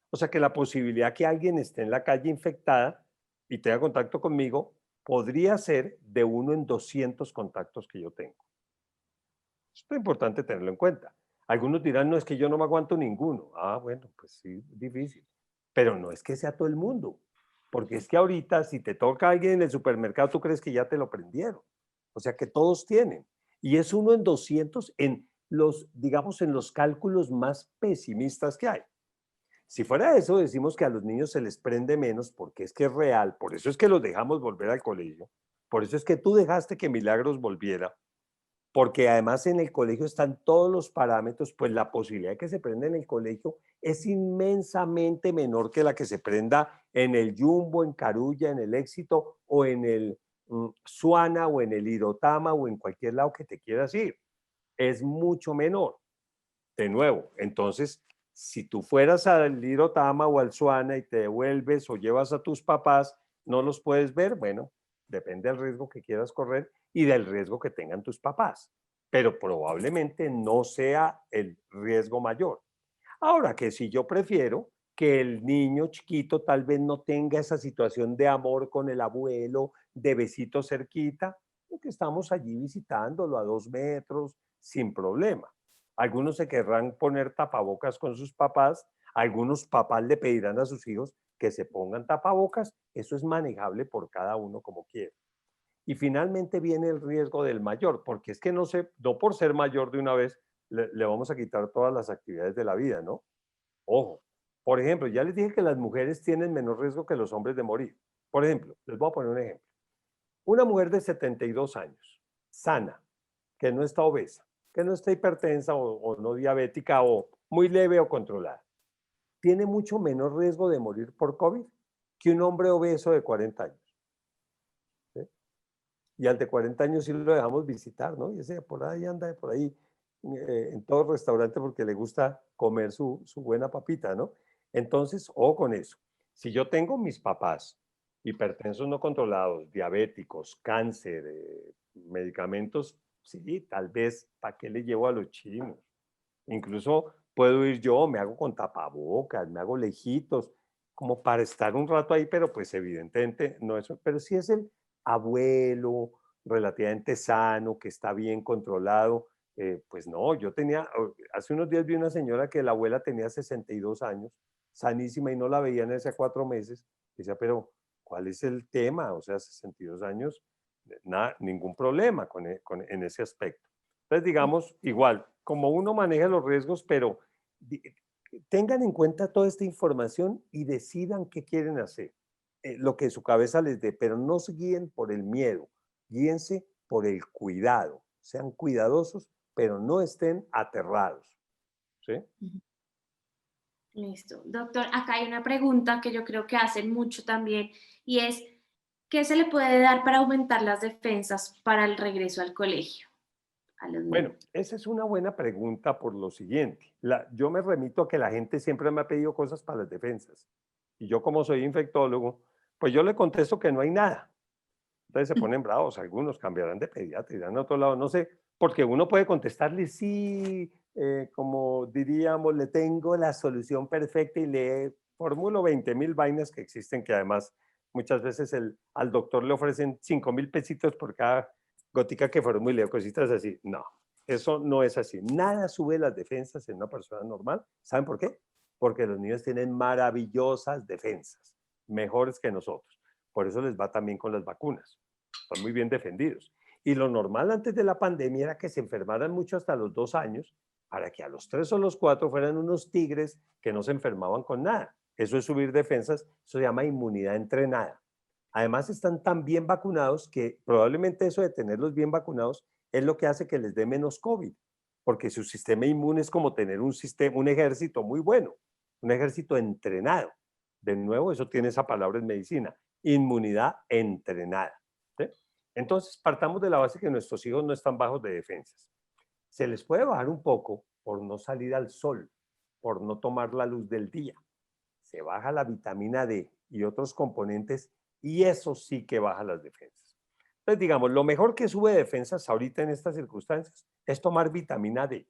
O sea que la posibilidad que alguien esté en la calle infectada y tenga contacto conmigo podría ser de 1 en 200 contactos que yo tengo. Esto es importante tenerlo en cuenta. Algunos dirán, no, es que yo no me aguanto ninguno. Ah, bueno, pues sí, difícil. Pero no es que sea todo el mundo. Porque es que ahorita, si te toca a alguien en el supermercado, tú crees que ya te lo prendieron. O sea que todos tienen. Y es 1 en 200 en los, digamos, en los cálculos más pesimistas que hay. Si fuera eso, decimos que a los niños se les prende menos porque es que es real. Por eso es que los dejamos volver al colegio. Por eso es que tú dejaste que Milagros volviera, porque además en el colegio están todos los parámetros, pues la posibilidad de que se prenda en el colegio es inmensamente menor que la que se prenda en el Jumbo, en Carulla, en el Éxito o en el Suana o en el Irotama o en cualquier lado que te quieras ir. Es mucho menor. De nuevo, entonces, si tú fueras al Irotama o al Suana y te devuelves o llevas a tus papás, no los puedes ver, bueno, depende del riesgo que quieras correr y del riesgo que tengan tus papás, pero probablemente no sea el riesgo mayor. Ahora que si yo prefiero que el niño chiquito tal vez no tenga esa situación de amor con el abuelo, de besito cerquita, porque estamos allí visitándolo a 2 metros sin problema. Algunos se querrán poner tapabocas con sus papás, algunos papás le pedirán a sus hijos que se pongan tapabocas, eso es manejable por cada uno como quiera. Y finalmente viene el riesgo del mayor, porque es que no por ser mayor de una vez le vamos a quitar todas las actividades de la vida, ¿no? Ojo, por ejemplo, ya les dije que las mujeres tienen menor riesgo que los hombres de morir. Por ejemplo, les voy a poner un ejemplo. Una mujer de 72 años, sana, que no está obesa, que no está hipertensa o no diabética o muy leve o controlada, tiene mucho menor riesgo de morir por COVID que un hombre obeso de 40 años. ¿Sí? Y al de 40 años sí lo dejamos visitar, ¿no? Y ese por ahí anda, por ahí en todo restaurante porque le gusta comer su buena papita, ¿no? Entonces, ojo con eso. Si yo tengo mis papás hipertensos no controlados, diabéticos, cáncer, medicamentos, sí, tal vez, ¿para qué le llevo a los chinos? Incluso puedo ir yo, me hago con tapabocas, me hago lejitos, como para estar un rato ahí, pero pues evidentemente no eso. Pero si es el abuelo relativamente sano, que está bien controlado, pues no, hace unos días vi una señora que la abuela tenía 62 años, sanísima y no la veían hace 4 meses. Decía, pero ¿cuál es el tema? O sea, 62 años, nada, ningún problema en ese aspecto. Entonces, digamos, igual, como uno maneja los riesgos, pero tengan en cuenta toda esta información y decidan qué quieren hacer, lo que su cabeza les dé, pero no se guíen por el miedo, guíense por el cuidado, sean cuidadosos, pero no estén aterrados. ¿Sí? Listo. Doctor, acá hay una pregunta que yo creo que hacen mucho también y es, ¿qué se le puede dar para aumentar las defensas para el regreso al colegio a los Bueno, niños? esa es una buena pregunta por lo siguiente. Yo me remito a que la gente siempre me ha pedido cosas para las defensas. Y yo como soy infectólogo, pues yo le contesto que no hay nada. Entonces se ponen bravos, algunos cambiarán de pediatra, irán a otro lado, no sé, porque uno puede contestarle sí, como diríamos, le tengo la solución perfecta y le formulo 20.000 vainas que existen, que además muchas veces al doctor le ofrecen 5.000 pesitos por cada gótica que formule, cositas así. No, eso no es así. Nada sube las defensas en una persona normal. ¿Saben por qué? Porque los niños tienen maravillosas defensas, mejores que nosotros. Por eso les va también con las vacunas. Están muy bien defendidos. Y lo normal antes de la pandemia era que se enfermaran mucho hasta los 2 años, para que a los 3 o los 4 fueran unos tigres que no se enfermaban con nada. Eso es subir defensas, eso se llama inmunidad entrenada. Además están tan bien vacunados que probablemente eso de tenerlos bien vacunados es lo que hace que les dé menos COVID, porque su sistema inmune es como tener un ejército muy bueno. un ejército entrenado. De nuevo, eso tiene esa palabra en medicina, inmunidad entrenada. ¿Sí? Entonces, partamos de la base que nuestros hijos no están bajos de defensas. Se les puede bajar un poco por no salir al sol, por no tomar la luz del día. Se baja la vitamina D y otros componentes y eso sí que baja las defensas. Entonces, digamos, lo mejor que sube defensas ahorita en estas circunstancias es tomar vitamina D,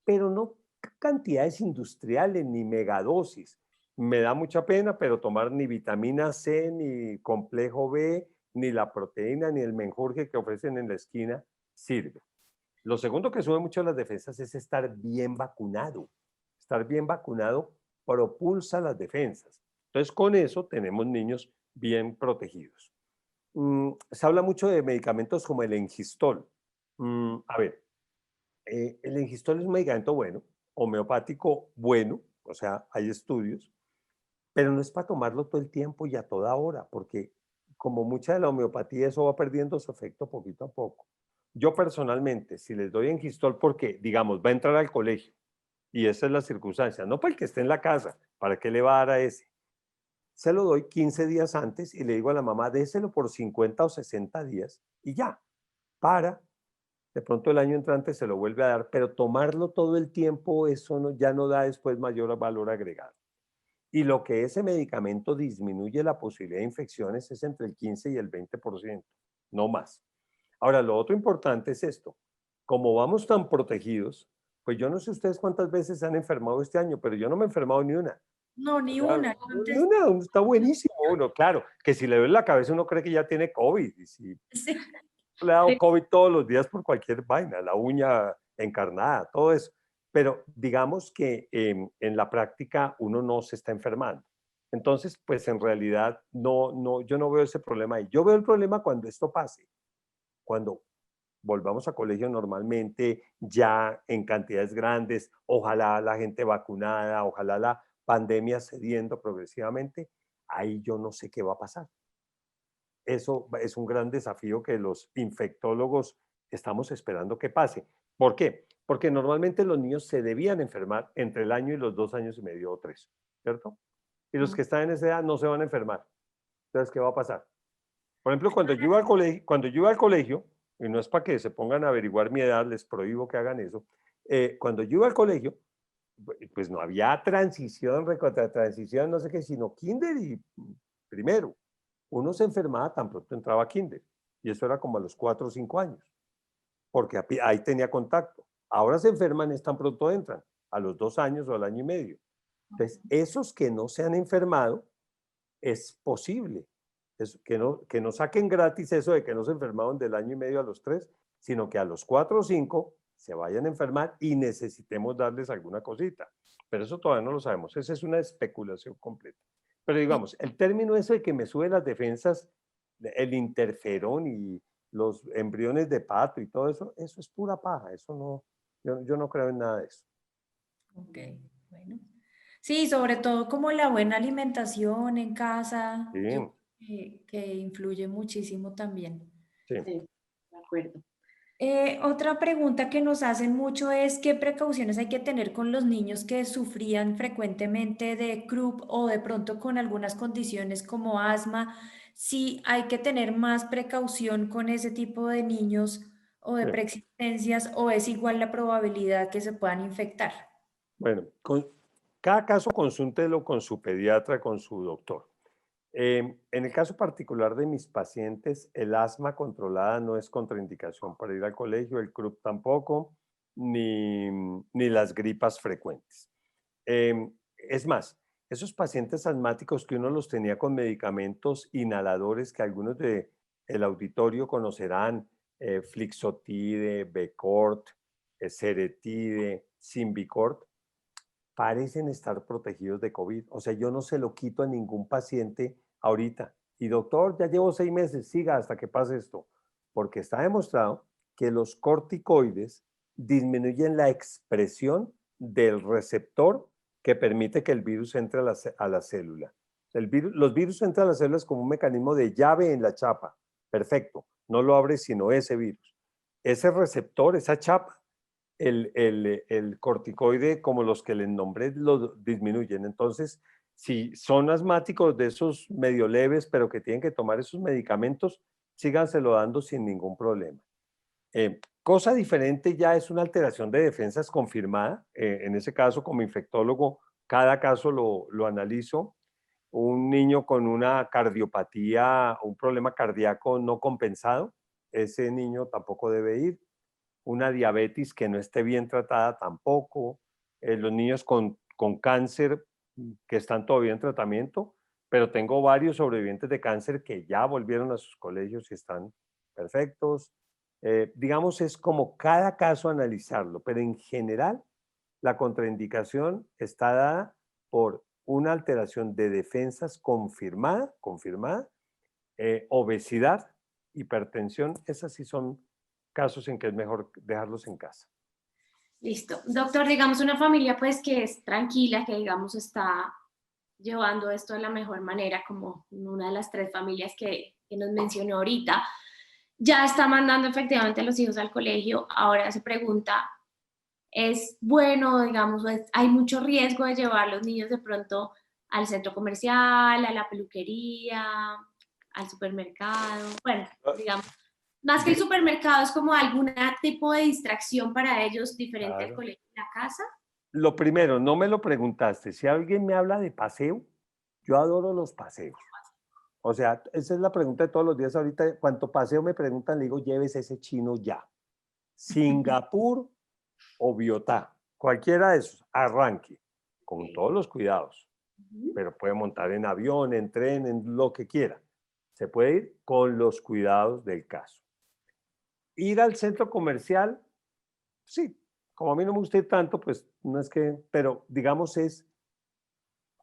pero no cantidades industriales ni megadosis. Me da mucha pena, pero tomar ni vitamina C, ni complejo B, ni la proteína, ni el menjurje que ofrecen en la esquina sirve. Lo segundo que sube mucho las defensas es estar bien vacunado. Estar bien vacunado propulsa las defensas. Entonces, con eso tenemos niños bien protegidos. Se habla mucho de medicamentos como el Engistol. A ver, el Engistol es un medicamento bueno, homeopático bueno, o sea, hay estudios, pero no es para tomarlo todo el tiempo y a toda hora, porque como mucha de la homeopatía, eso va perdiendo su efecto poquito a poco. Yo personalmente, si les doy Engistol porque, digamos, va a entrar al colegio, y esa es la circunstancia, no para el que esté en la casa, ¿para qué le va a dar a ese? Se lo doy 15 días antes y le digo a la mamá, déselo por 50 o 60 días y ya, para, de pronto el año entrante se lo vuelve a dar, pero tomarlo todo el tiempo, eso no, ya no da después mayor valor agregado. Y lo que ese medicamento disminuye la posibilidad de infecciones es entre el 15 y el 20%, no más. Ahora, lo otro importante es esto. Como vamos tan protegidos, pues yo no sé ustedes cuántas veces se han enfermado este año, pero yo no me he enfermado ni una. No, O ni sea, una. ni una, está buenísimo uno. Claro, que si le duele la cabeza uno cree que ya tiene COVID. Y si Sí. le ha dado COVID todos los días por cualquier vaina, la uña encarnada, todo eso. Pero digamos que en la práctica uno no se está enfermando. Entonces, pues en realidad yo no veo ese problema ahí. Yo veo el problema cuando esto pase, cuando volvamos a colegio normalmente, ya en cantidades grandes, ojalá la gente vacunada, ojalá la pandemia cediendo progresivamente, ahí yo no sé qué va a pasar. Eso es un gran desafío que los infectólogos estamos esperando que pase. ¿Por qué? Porque normalmente los niños se debían enfermar entre el año y los 2 años y medio o 3, ¿cierto? Y los que están en esa edad no se van a enfermar. Entonces, ¿qué va a pasar? Por ejemplo, cuando yo iba al colegio, y no es para que se pongan a averiguar mi edad, les prohíbo que hagan eso, cuando yo iba al colegio, pues no había transición, recontra transición, no sé qué, sino kinder y primero. Uno se enfermaba tan pronto entraba a kinder, y eso era como a los 4 o 5 años, porque ahí tenía contacto. Ahora se enferman es tan pronto entran, a los 2 años o al año y medio. Entonces, esos que no se han enfermado, es posible que no saquen gratis eso de que no se enfermaron del año y medio a los 3, sino que a los 4 o 5 se vayan a enfermar y necesitemos darles alguna cosita. Pero eso todavía no lo sabemos. Esa es una especulación completa. Pero digamos, el término ese de que me sube las defensas, el interferón y los embriones de pato y todo eso, eso es pura paja. Eso no, yo no creo en nada de eso. Ok, bueno. Sí, sobre todo como la buena alimentación en casa, Sí, yo creo que influye muchísimo también. sí. Sí, de acuerdo. Otra pregunta que nos hacen mucho es qué precauciones hay que tener con los niños que sufrían frecuentemente de croup o de pronto con algunas condiciones como asma, si hay que tener más precaución con ese tipo de niños o de Sí. preexistencias o es igual la probabilidad que se puedan infectar. Bueno, cada caso consúltelo con su pediatra, con su doctor. En el caso particular de mis pacientes, el asma controlada no es contraindicación para ir al colegio, el croup tampoco, ni las gripas frecuentes. Es más, esos pacientes asmáticos que uno los tenía con medicamentos inhaladores que algunos del auditorio conocerán, Flixotide, Becort, Ceretide, Symbicort, parecen estar protegidos de COVID. O sea, yo no se lo quito a ningún paciente ahorita. Y doctor, ya llevo 6 meses, siga hasta que pase esto. Porque está demostrado que los corticoides disminuyen la expresión del receptor que permite que el virus entre a la célula. Los virus entran a las células como un mecanismo de llave en la chapa. Perfecto. No lo abre sino ese virus. Ese receptor, esa chapa, el corticoide, como los que les nombré, lo disminuyen. Entonces, si son asmáticos de esos medio leves, pero que tienen que tomar esos medicamentos, síganselo dando sin ningún problema. Cosa diferente ya es una alteración de defensas confirmada. En ese caso, como infectólogo, cada caso lo analizo. Un niño con una cardiopatía, un problema cardíaco no compensado, ese niño tampoco debe ir. Una diabetes que no esté bien tratada tampoco. Los niños con cáncer que están todavía en tratamiento, pero tengo varios sobrevivientes de cáncer que ya volvieron a sus colegios y están perfectos. Digamos, es como cada caso analizarlo, pero en general la contraindicación está dada por una alteración de defensas confirmada, obesidad, hipertensión, esas sí son casos en que es mejor dejarlos en casa. Listo. Doctor, digamos una familia pues que es tranquila, que digamos está llevando esto de la mejor manera, como una de las 3 familias que nos mencionó ahorita, ya está mandando efectivamente a los hijos al colegio, ahora se pregunta, ¿es bueno, digamos, hay mucho riesgo de llevar a los niños de pronto al centro comercial, a la peluquería, al supermercado? Bueno, digamos, más que el supermercado es como algún tipo de distracción para ellos diferente al Claro. colegio y la casa. Lo primero, no me lo preguntaste. Si alguien me habla de paseo, yo adoro los paseos. O sea, esa es la pregunta de todos los días. Ahorita, cuánto paseo me preguntan, le digo, llévese ese chino ya. Singapur o Biotá, cualquiera de esos, arranque, con todos los cuidados. Pero puede montar en avión, en tren, en lo que quiera. Se puede ir con los cuidados del caso. Ir al centro comercial, sí, como a mí no me gusta ir tanto, pues no es que, pero digamos es,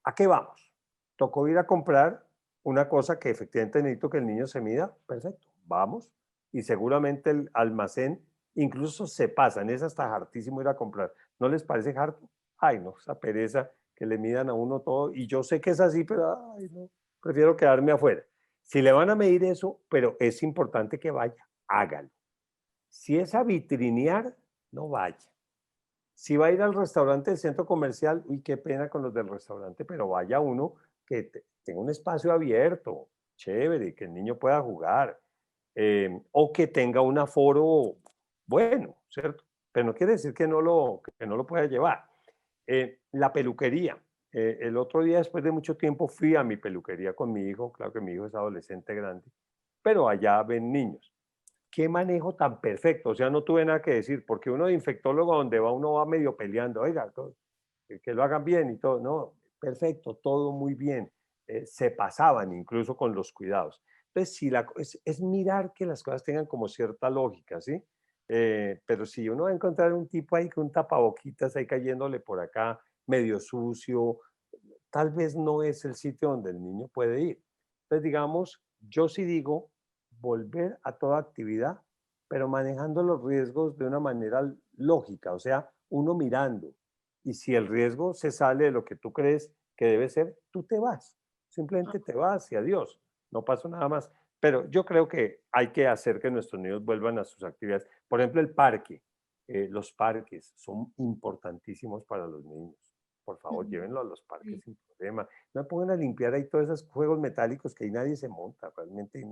¿a qué vamos? Tocó ir a comprar una cosa que efectivamente necesito que el niño se mida, perfecto, vamos. Y seguramente el almacén incluso se pasan, es hasta hartísimo ir a comprar. ¿No les parece harto? Ay, no, esa pereza que le midan a uno todo. Y yo sé que es así, pero ay, no, prefiero quedarme afuera. Si le van a medir eso, pero es importante que vaya, hágalo. Si es a vitrinear, no vaya. Si va a ir al restaurante del centro comercial, uy, qué pena con los del restaurante, pero vaya uno que tenga un espacio abierto, chévere, que el niño pueda jugar, o que tenga un aforo bueno, ¿cierto? Pero no quiere decir que no lo pueda llevar. La peluquería. El otro día, después de mucho tiempo, fui a mi peluquería con mi hijo, claro que mi hijo es adolescente grande, pero allá ven niños. Qué manejo tan perfecto, o sea, no tuve nada que decir, porque uno de infectólogo donde va, uno va medio peleando, oiga, que lo hagan bien y todo, no, perfecto, todo muy bien, se pasaban incluso con los cuidados. Entonces, si es mirar que las cosas tengan como cierta lógica, ¿sí? Pero si uno va a encontrar un tipo ahí con un tapaboquitas ahí cayéndole por acá, medio sucio, tal vez no es el sitio donde el niño puede ir. Entonces, digamos, yo sí digo volver a toda actividad, pero manejando los riesgos de una manera lógica, o sea, uno mirando. Y si el riesgo se sale de lo que tú crees que debe ser, tú te vas. Simplemente te vas y adiós. No pasa nada más. Pero yo creo que hay que hacer que nuestros niños vuelvan a sus actividades. Por ejemplo, el parque. Los parques son importantísimos para los niños. Por favor, llévenlo a los parques sin problema. No me pongan a limpiar ahí todos esos juegos metálicos que ahí nadie se monta, realmente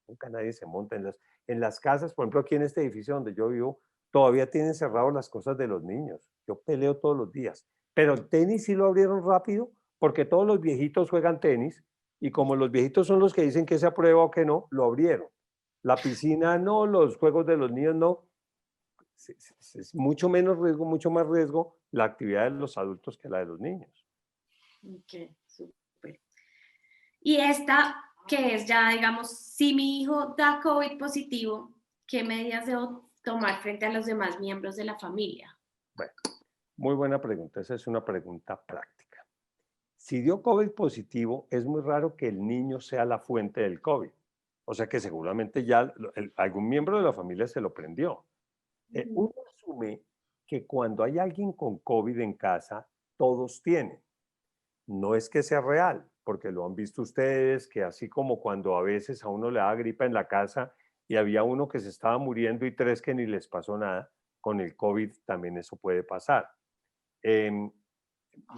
nunca nadie se monta. En las casas, por ejemplo, aquí en este edificio donde yo vivo, todavía tienen cerradas las cosas de los niños. Yo peleo todos los días. Pero el tenis sí lo abrieron rápido porque todos los viejitos juegan tenis y como los viejitos son los que dicen que se aprueba o que no, lo abrieron. La piscina no, los juegos de los niños no. Es mucho menos riesgo, mucho más riesgo la actividad de los adultos que la de los niños. Ok, súper. Y esta, que es ya, digamos, si mi hijo da COVID positivo, ¿qué medidas debo tomar frente a los demás miembros de la familia? Bueno, muy buena pregunta. Esa es una pregunta práctica. Si dio COVID positivo, es muy raro que el niño sea la fuente del COVID. O sea que seguramente ya algún miembro de la familia se lo prendió. Uno asume que cuando hay alguien con COVID en casa, todos tienen. No es que sea real, porque lo han visto ustedes, que así como cuando a veces a uno le da gripa en la casa y había uno que se estaba muriendo y 3 que ni les pasó nada, con el COVID también eso puede pasar. Em,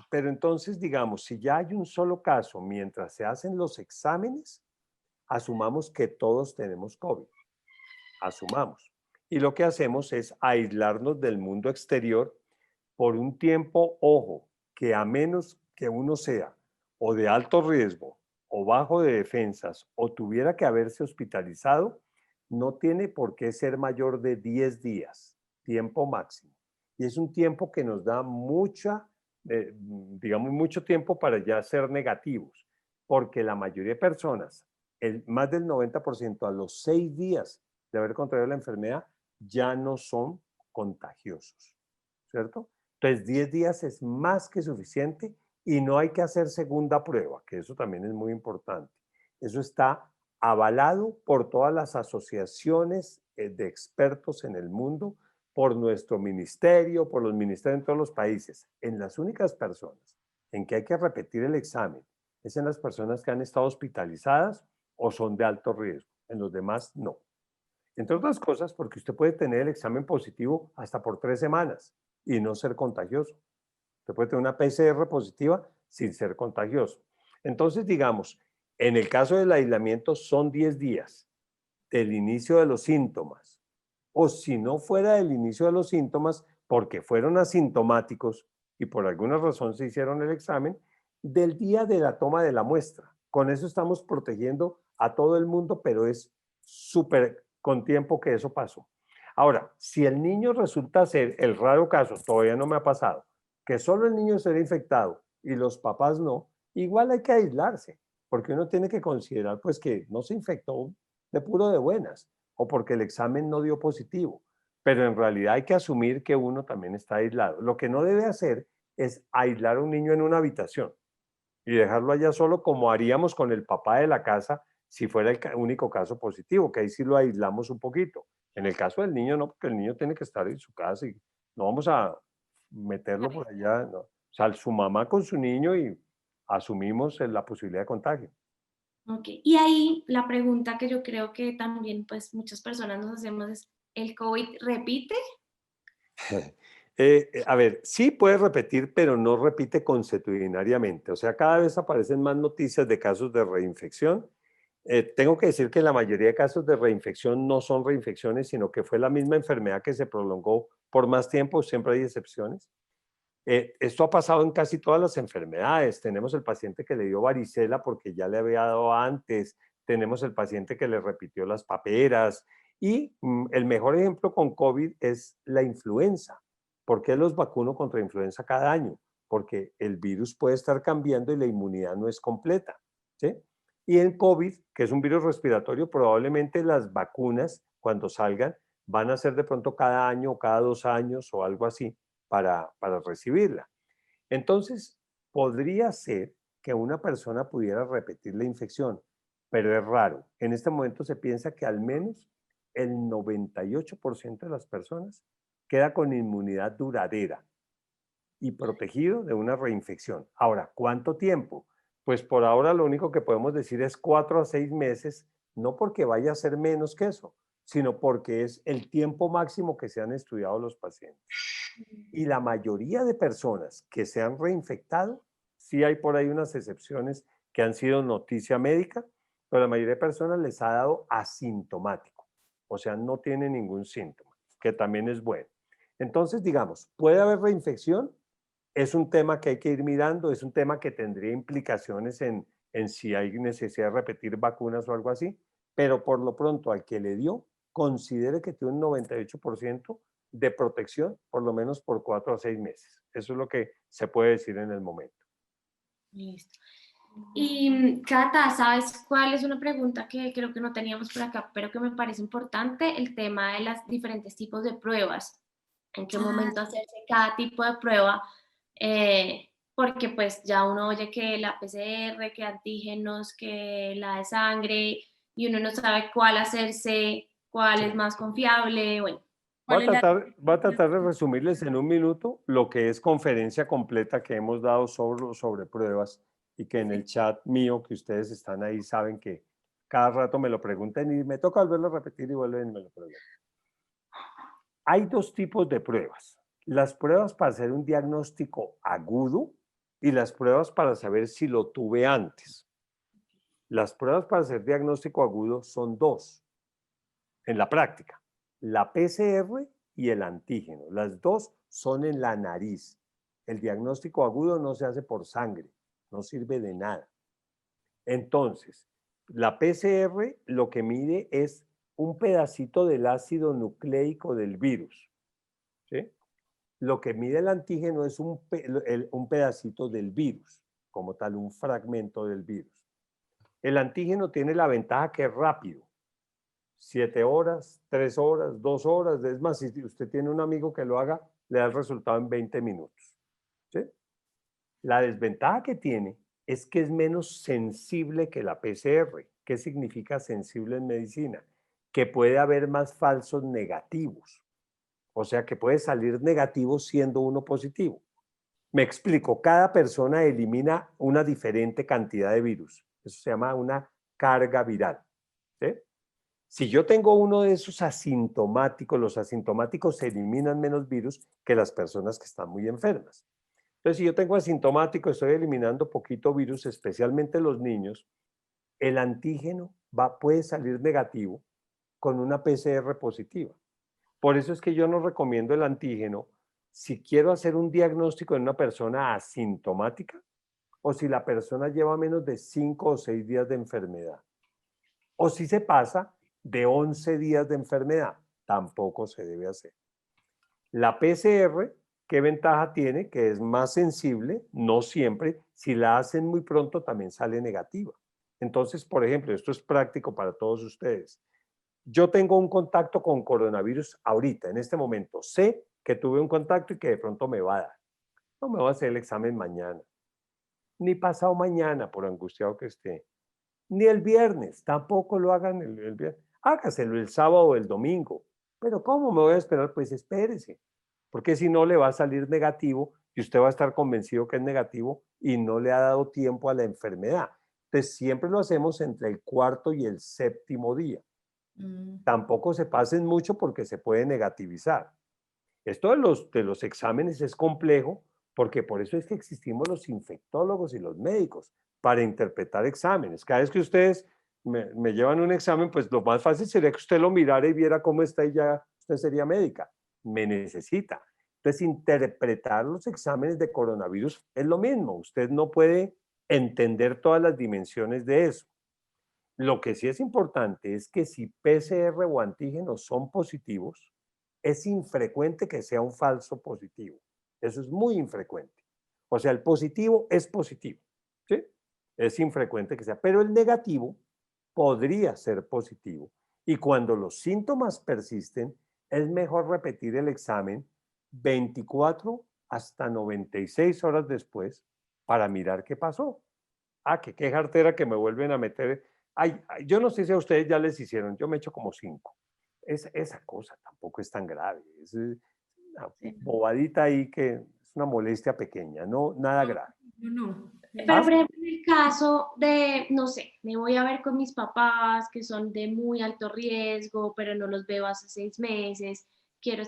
pero entonces, digamos, si ya hay un solo caso mientras se hacen los exámenes, asumamos que todos tenemos COVID. Asumamos. Y lo que hacemos es aislarnos del mundo exterior por un tiempo, ojo, que a menos que uno sea o de alto riesgo o bajo de defensas o tuviera que haberse hospitalizado, no tiene por qué ser mayor de 10 días, tiempo máximo. Y es un tiempo que nos da digamos, mucho tiempo para ya ser negativos, porque la mayoría de personas, más del 90% a los 6 días de haber contraído la enfermedad, ya no son contagiosos, ¿cierto? Entonces, 10 días es más que suficiente y no hay que hacer segunda prueba, que eso también es muy importante. Eso está avalado por todas las asociaciones de expertos en el mundo, por nuestro ministerio, por los ministerios en todos los países. En las únicas personas en que hay que repetir el examen es en las personas que han estado hospitalizadas o son de alto riesgo. En los demás, no. Entre otras cosas, porque usted puede tener el examen positivo hasta por 3 semanas y no ser contagioso. Usted puede tener una PCR positiva sin ser contagioso. Entonces, digamos, en el caso del aislamiento son 10 días del inicio de los síntomas. O si no fuera del inicio de los síntomas, porque fueron asintomáticos y por alguna razón se hicieron el examen, del día de la toma de la muestra. Con eso estamos protegiendo a todo el mundo, pero es súper con tiempo que eso pasó. Ahora, si el niño resulta ser el raro caso, todavía no me ha pasado, que solo el niño será infectado y los papás no, igual hay que aislarse, porque uno tiene que considerar pues que no se infectó de puro de buenas o porque el examen no dio positivo, pero en realidad hay que asumir que uno también está aislado. Lo que no debe hacer es aislar a un niño en una habitación y dejarlo allá solo como haríamos con el papá de la casa si fuera el único caso positivo, que ahí sí lo aislamos un poquito. En el caso del niño no, porque el niño tiene que estar en su casa y no vamos a meterlo por allá, no. O sea, su mamá con su niño y asumimos la posibilidad de contagio. Ok, y ahí la pregunta que yo creo que también pues muchas personas nos hacemos es, ¿el COVID repite? A ver, sí puede repetir, pero no repite consuetudinariamente. O sea, cada vez aparecen más noticias de casos de reinfección. Tengo que decir que la mayoría de casos de reinfección no son reinfecciones, sino que fue la misma enfermedad que se prolongó por más tiempo, siempre hay excepciones. Esto ha pasado en casi todas las enfermedades. Tenemos el paciente que le dio varicela porque ya le había dado antes, tenemos el paciente que le repitió las paperas y el mejor ejemplo con COVID es la influenza. ¿Por qué los vacuno contra influenza cada año? Porque el virus puede estar cambiando y la inmunidad no es completa, ¿sí? Y en COVID, que es un virus respiratorio, probablemente las vacunas, cuando salgan, van a ser de pronto cada año o cada 2 años o algo así para recibirla. Entonces, podría ser que una persona pudiera repetir la infección, pero es raro. En este momento se piensa que al menos el 98% de las personas queda con inmunidad duradera y protegido de una reinfección. Ahora, ¿cuánto tiempo? Pues por ahora lo único que podemos decir es 4 a 6 meses, no porque vaya a ser menos que eso, sino porque es el tiempo máximo que se han estudiado los pacientes. Y la mayoría de personas que se han reinfectado, sí hay por ahí unas excepciones que han sido noticia médica, pero la mayoría de personas les ha dado asintomático, o sea, no tiene ningún síntoma, que también es bueno. Entonces, digamos, puede haber reinfección, es un tema que hay que ir mirando, es un tema que tendría implicaciones en si hay necesidad de repetir vacunas o algo así, pero por lo pronto al que le dio, considere que tiene un 98% de protección, por lo menos por 4 a 6 meses. Eso es lo que se puede decir en el momento. Listo. Y Cata, ¿sabes cuál es una pregunta que creo que no teníamos por acá, pero que me parece importante? El tema de los diferentes tipos de pruebas. ¿En qué momento hacerse cada tipo de prueba? Porque pues ya uno oye que la PCR, que antígenos, que la de sangre, y uno no sabe cuál hacerse, cuál es más confiable, bueno. ¿Cuál es la... Voy a tratar de resumirles en un minuto lo que es conferencia completa que hemos dado sobre pruebas y que en el chat mío, que ustedes están ahí, saben que cada rato me lo preguntan y me toca volverlo a repetir y vuelven y me lo preguntan. Hay dos tipos de pruebas. Las pruebas para hacer un diagnóstico agudo y las pruebas para saber si lo tuve antes. Las pruebas para hacer diagnóstico agudo son dos en la práctica: la PCR y el antígeno. Las dos son en la nariz. El diagnóstico agudo no se hace por sangre, no sirve de nada. Entonces, la PCR lo que mide es un pedacito del ácido nucleico del virus, ¿sí? Lo que mide el antígeno es un pedacito del virus, como tal, un fragmento del virus. El antígeno tiene la ventaja que es rápido. 7 horas, 3 horas, 2 horas. Es más, si usted tiene un amigo que lo haga, le da el resultado en 20 minutos. ¿Sí? La desventaja que tiene es que es menos sensible que la PCR. ¿Qué significa sensible en medicina? Que puede haber más falsos negativos. O sea, que puede salir negativo siendo uno positivo. Me explico, cada persona elimina una diferente cantidad de virus. Eso se llama una carga viral. ¿Sí? Si yo tengo uno de esos asintomáticos, los asintomáticos eliminan menos virus que las personas que están muy enfermas. Entonces, si yo tengo asintomático, estoy eliminando poquito virus, especialmente los niños, el antígeno puede salir negativo con una PCR positiva. Por eso es que yo no recomiendo el antígeno si quiero hacer un diagnóstico en una persona asintomática o si la persona lleva menos de 5 o 6 días de enfermedad. O si se pasa de 11 días de enfermedad, tampoco se debe hacer. La PCR, ¿qué ventaja tiene? Que es más sensible, no siempre. Si la hacen muy pronto, también sale negativa. Entonces, por ejemplo, esto es práctico para todos ustedes. Yo tengo un contacto con coronavirus ahorita, en este momento. Sé que tuve un contacto y que de pronto me va a dar. No me voy a hacer el examen mañana, ni pasado mañana, por angustiado que esté, ni el viernes, tampoco lo hagan el viernes. Hágaselo el sábado o el domingo. Pero ¿cómo me voy a esperar? Pues espérese, porque si no le va a salir negativo y usted va a estar convencido que es negativo y no le ha dado tiempo a la enfermedad. Entonces siempre lo hacemos entre el cuarto y el séptimo día. Tampoco se pasen mucho porque se puede negativizar. Esto de los exámenes es complejo porque por eso es que existimos los infectólogos y los médicos, para interpretar exámenes. Cada vez que ustedes me llevan un examen, pues lo más fácil sería que usted lo mirara y viera cómo está y ya usted sería médica. Me necesita. Entonces, interpretar los exámenes de coronavirus es lo mismo. Usted no puede entender todas las dimensiones de eso. Lo que sí es importante es que si PCR o antígenos son positivos, es infrecuente que sea un falso positivo. Eso es muy infrecuente. O sea, el positivo es positivo, ¿sí? Es infrecuente que sea, pero el negativo podría ser positivo. Y cuando los síntomas persisten, es mejor repetir el examen 24 hasta 96 horas después para mirar qué pasó. Qué jartera que me vuelven a meter. Yo no sé si a ustedes ya les hicieron, yo me echo como 5. Esa cosa tampoco es tan grave. Es una Sí. bobadita ahí que es una molestia pequeña, no nada grave. No. Pero, por ejemplo, en el caso de, no sé, me voy a ver con mis papás que son de muy alto riesgo, pero no los veo hace 6 meses, quiero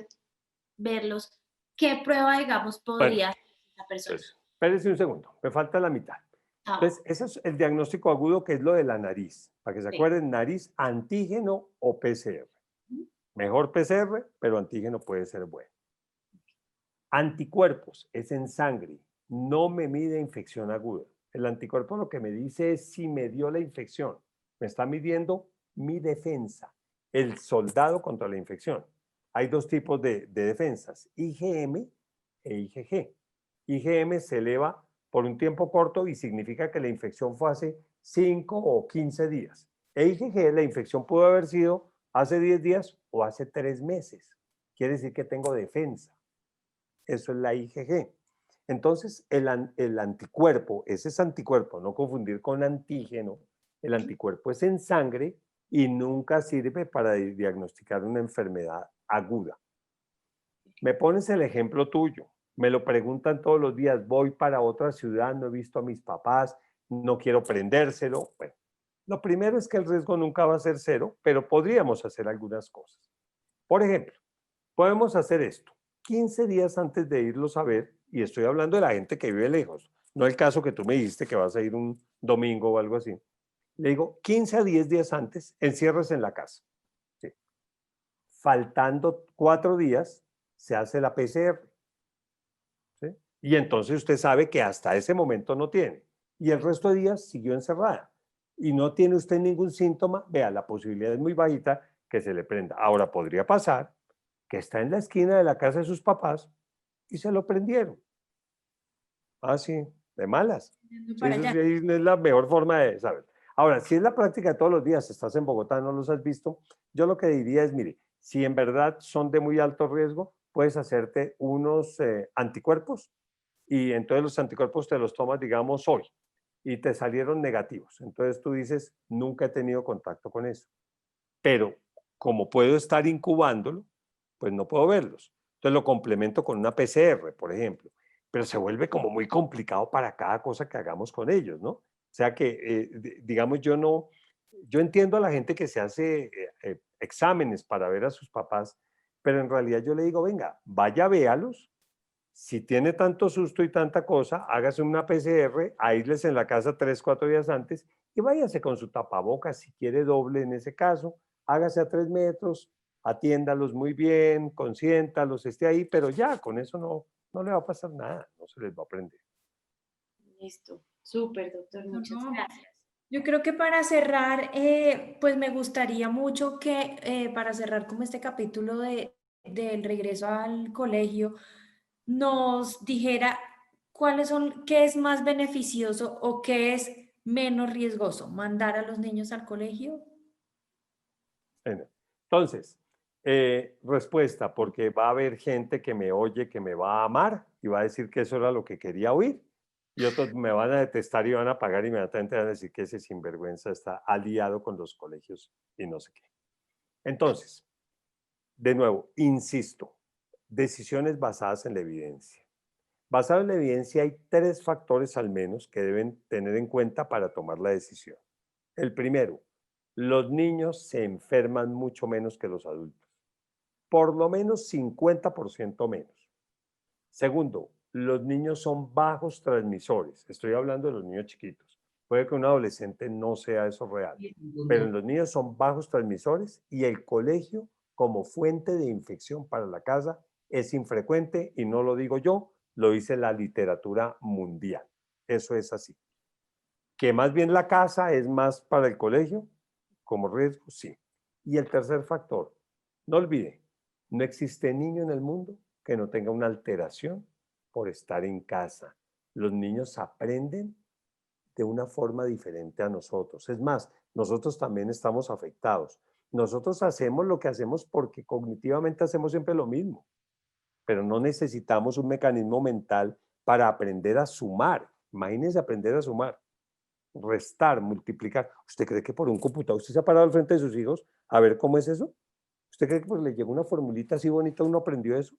verlos, ¿qué prueba, digamos, Bueno, podría hacer esa persona? entonces, espérese un segundo, me falta la mitad. Entonces, ese es el diagnóstico agudo, que es lo de la nariz. Para que se Sí. acuerden, nariz, antígeno o PCR. Mejor PCR, pero antígeno puede ser bueno. Anticuerpos es en sangre, no me mide infección aguda. El anticuerpo lo que me dice es si me dio la infección. Me está midiendo mi defensa, el soldado contra la infección. Hay dos tipos de defensas, IgM e IgG. IgM se eleva por un tiempo corto y significa que la infección fue hace 5 o 15 días. E IgG, la infección pudo haber sido hace 10 días o hace 3 meses. Quiere decir que tengo defensa. Eso es la IgG. Entonces, el anticuerpo, ese es anticuerpo, no confundir con antígeno. El anticuerpo es en sangre y nunca sirve para diagnosticar una enfermedad aguda. Me pones el ejemplo tuyo. Me lo preguntan todos los días. Voy para otra ciudad, no he visto a mis papás, no quiero prendérselo. Bueno, lo primero es que el riesgo nunca va a ser cero, pero podríamos hacer algunas cosas. Por ejemplo, podemos hacer esto. 15 días antes de irlos a ver, y estoy hablando de la gente que vive lejos, no el caso que tú me dijiste que vas a ir un domingo o algo así. Le digo, 15 a 10 días antes, enciérrese en la casa. ¿Sí? Faltando 4 días, se hace la PCR. ¿Sí? Y entonces usted sabe que hasta ese momento no tiene. Y el resto de días siguió encerrada. Y no tiene usted ningún síntoma, vea, la posibilidad es muy bajita que se le prenda. Ahora podría pasar que está en la esquina de la casa de sus papás y se lo prendieron. Ah, sí, de malas. Sí, Para eso allá. sí es la mejor forma de saber. Ahora, si es la práctica de todos los días, estás en Bogotá, no los has visto, yo lo que diría es, mire, si en verdad son de muy alto riesgo, puedes hacerte unos anticuerpos y entonces los anticuerpos te los tomas, digamos, hoy y te salieron negativos. Entonces tú dices, nunca he tenido contacto con eso. Pero como puedo estar incubándolo, pues no puedo verlos. Entonces lo complemento con una PCR, por ejemplo. Pero se vuelve como muy complicado para cada cosa que hagamos con ellos, ¿no? O sea que, digamos, yo entiendo a la gente que se hace exámenes para ver a sus papás, pero en realidad yo le digo, venga, vaya, véalos. Si tiene tanto susto y tanta cosa, hágase una PCR, aísles en la casa 3, 4 días antes y váyase con su tapabocas, si quiere doble en ese caso, hágase a 3 metros, atiéndalos muy bien, consiéntalos, esté ahí, pero ya, con eso no le va a pasar nada, no se les va a prender. Listo. Súper, doctor. Muchas No, gracias. yo creo que para cerrar, pues me gustaría mucho que para cerrar como este capítulo del regreso al colegio, nos dijera cuáles son, qué es más beneficioso o qué es menos riesgoso, mandar a los niños al colegio. Bueno, entonces, respuesta, porque va a haber gente que me oye, que me va a amar y va a decir que eso era lo que quería oír. Y otros me van a detestar y van a pagar inmediatamente, van a decir que ese sinvergüenza está aliado con los colegios y no sé qué. Entonces, de nuevo, insisto, decisiones basadas en la evidencia. Basado en la evidencia hay 3 factores al menos que deben tener en cuenta para tomar la decisión. El primero, los niños se enferman mucho menos que los adultos, por lo menos 50% menos. Segundo, los niños son bajos transmisores. Estoy hablando de los niños chiquitos. Puede que un adolescente no sea eso real, pero los niños son bajos transmisores y el colegio como fuente de infección para la casa es infrecuente y no lo digo yo, lo dice la literatura mundial. Eso es así. Que más bien la casa es más para el colegio como riesgo, sí. Y el tercer factor, no olvide, no existe niño en el mundo que no tenga una alteración por estar en casa. Los niños aprenden de una forma diferente a nosotros. Es más, nosotros también estamos afectados. Nosotros hacemos lo que hacemos porque cognitivamente hacemos siempre lo mismo, pero no necesitamos un mecanismo mental para aprender a sumar. Imagínense aprender a sumar, restar, multiplicar. ¿Usted cree que por un computador usted se ha parado al frente de sus hijos a ver cómo es eso? ¿Usted cree que pues le llegó una formulita así bonita, uno aprendió eso?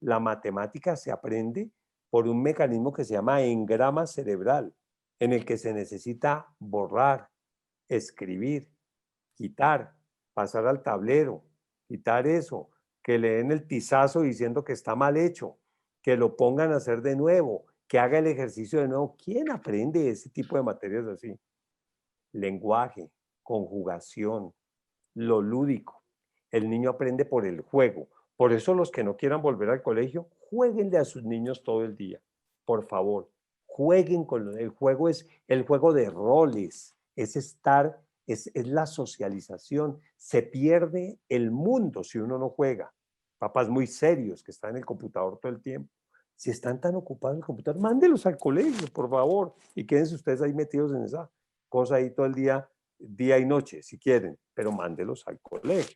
La matemática se aprende por un mecanismo que se llama engrama cerebral, en el que se necesita borrar, escribir, quitar, pasar al tablero, quitar eso, que le den el tizazo diciendo que está mal hecho, que lo pongan a hacer de nuevo, que haga el ejercicio de nuevo. ¿Quién aprende ese tipo de materias así? Lenguaje, conjugación, lo lúdico. El niño aprende por el juego. Por eso los que no quieran volver al colegio, jueguenle a sus niños todo el día. Por favor, jueguen con el juego, es el juego de roles, es estar, es la socialización. Se pierde el mundo si uno no juega. Papás muy serios que están en el computador todo el tiempo. Si están tan ocupados en el computador, mándelos al colegio, por favor, y quédense ustedes ahí metidos en esa cosa ahí todo el día y noche, si quieren, pero mándelos al colegio.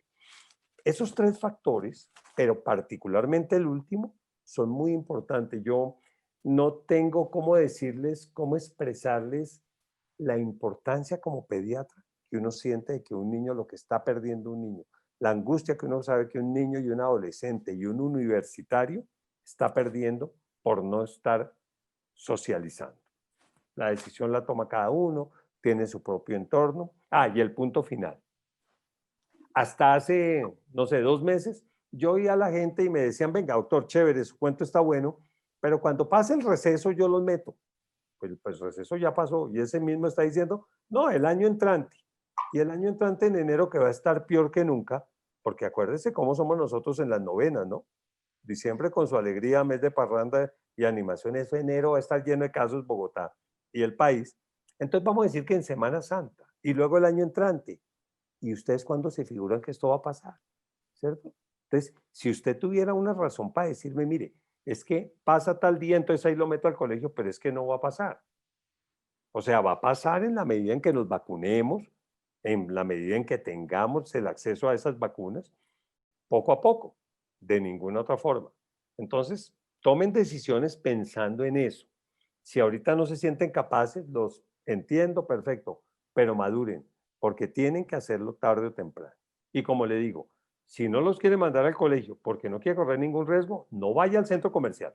Esos 3 factores, pero particularmente el último, son muy importantes. Yo no tengo cómo decirles, cómo expresarles la importancia como pediatra que uno siente de que un niño, lo que está perdiendo un niño, la angustia que uno sabe que un niño y un adolescente y un universitario está perdiendo por no estar socializando. La decisión la toma cada uno, tiene su propio entorno. Y el punto final. Hasta hace, no sé, 2 meses, yo oía a la gente y me decían, venga, doctor, chévere, su cuento está bueno, pero cuando pase el receso yo los meto. Pues el receso ya pasó y ese mismo está diciendo, no, el año entrante. Y el año entrante en enero que va a estar peor que nunca, porque acuérdense cómo somos nosotros en las novenas, ¿no? Diciembre con su alegría, mes de parranda y animación, eso enero va a estar lleno de casos Bogotá y el país. Entonces vamos a decir que en Semana Santa y luego el año entrante. ¿Y ustedes cuándo se figuran que esto va a pasar? ¿Cierto? Entonces, si usted tuviera una razón para decirme, mire, es que pasa tal día, entonces ahí lo meto al colegio, pero es que no va a pasar. O sea, va a pasar en la medida en que nos vacunemos, en la medida en que tengamos el acceso a esas vacunas, poco a poco, de ninguna otra forma. Entonces, tomen decisiones pensando en eso. Si ahorita no se sienten capaces, los entiendo perfecto, pero maduren, porque tienen que hacerlo tarde o temprano. Y como le digo, si no los quiere mandar al colegio porque no quiere correr ningún riesgo, no vaya al centro comercial,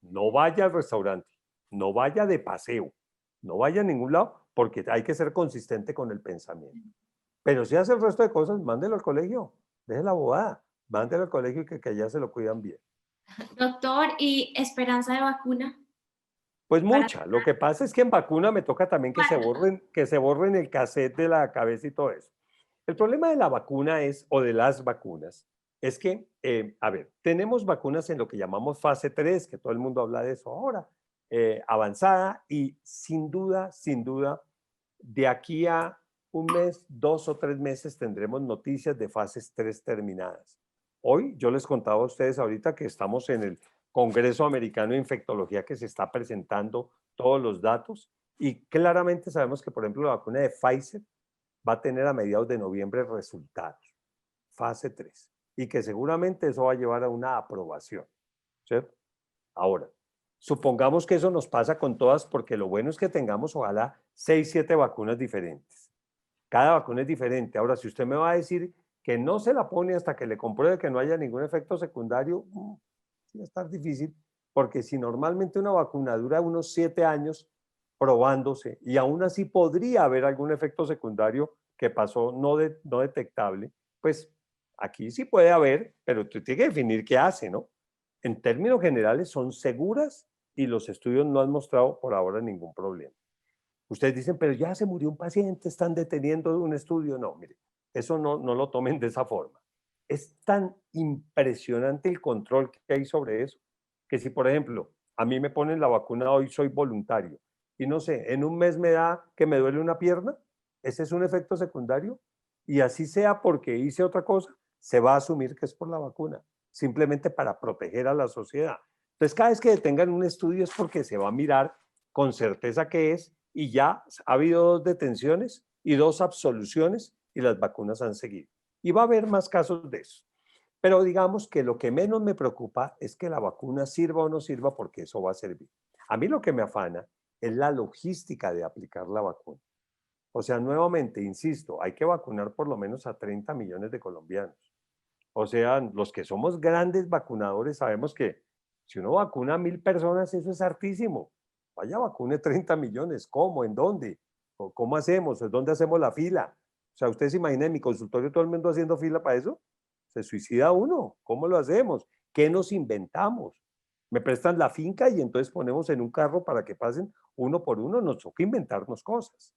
no vaya al restaurante, no vaya de paseo, no vaya a ningún lado, porque hay que ser consistente con el pensamiento. Pero si hace el resto de cosas, mándelo al colegio, deje la bobada, mándelo al colegio y que allá se lo cuidan bien. Doctor, ¿y esperanza de vacuna? Pues Para mucha. Lo que pasa es que en vacuna me toca también que se borren el cassette de la cabeza y todo eso. El problema de la vacuna es, o de las vacunas, es que, a ver, tenemos vacunas en lo que llamamos fase 3, que todo el mundo habla de eso ahora, avanzada, y sin duda, de aquí a un mes, 2 o 3 meses tendremos noticias de fases 3 terminadas. Hoy yo les contaba a ustedes ahorita que estamos en el Congreso Americano de Infectología que se está presentando todos los datos y claramente sabemos que, por ejemplo, la vacuna de Pfizer va a tener a mediados de noviembre resultados, fase 3, y que seguramente eso va a llevar a una aprobación, ¿cierto? Ahora, supongamos que eso nos pasa con todas, porque lo bueno es que tengamos, ojalá, 6, 7 vacunas diferentes. Cada vacuna es diferente. Ahora, si usted me va a decir que no se la pone hasta que le compruebe que no haya ningún efecto secundario, sí va a estar difícil, porque si normalmente una vacuna dura unos 7 años probándose y aún así podría haber algún efecto secundario que pasó no detectable, pues aquí sí puede haber, pero usted tiene que definir qué hace, ¿no? En términos generales son seguras y los estudios no han mostrado por ahora ningún problema. Ustedes dicen, pero ya se murió un paciente, están deteniendo un estudio. No, mire, eso no lo tomen de esa forma. Es tan impresionante el control que hay sobre eso, que si, por ejemplo, a mí me ponen la vacuna hoy, soy voluntario, y no sé, en un mes me da que me duele una pierna, ese es un efecto secundario, y así sea porque hice otra cosa, se va a asumir que es por la vacuna, simplemente para proteger a la sociedad. Entonces, cada vez que detengan un estudio es porque se va a mirar con certeza qué es, y ya ha habido 2 detenciones y 2 absoluciones y las vacunas han seguido. Y va a haber más casos de eso. Pero digamos que lo que menos me preocupa es que la vacuna sirva o no sirva, porque eso va a servir. A mí lo que me afana es la logística de aplicar la vacuna. O sea, nuevamente, insisto, hay que vacunar por lo menos a 30 millones de colombianos. O sea, los que somos grandes vacunadores sabemos que si uno vacuna a 1.000 personas, eso es hartísimo. Vaya, vacune 30 millones. ¿Cómo? ¿En dónde? ¿Cómo hacemos? ¿Dónde hacemos la fila? O sea, ¿ustedes se imaginan en mi consultorio todo el mundo haciendo fila para eso? Se suicida uno. ¿Cómo lo hacemos? ¿Qué nos inventamos? Me prestan la finca y entonces ponemos en un carro para que pasen uno por uno. Nos toca inventarnos cosas.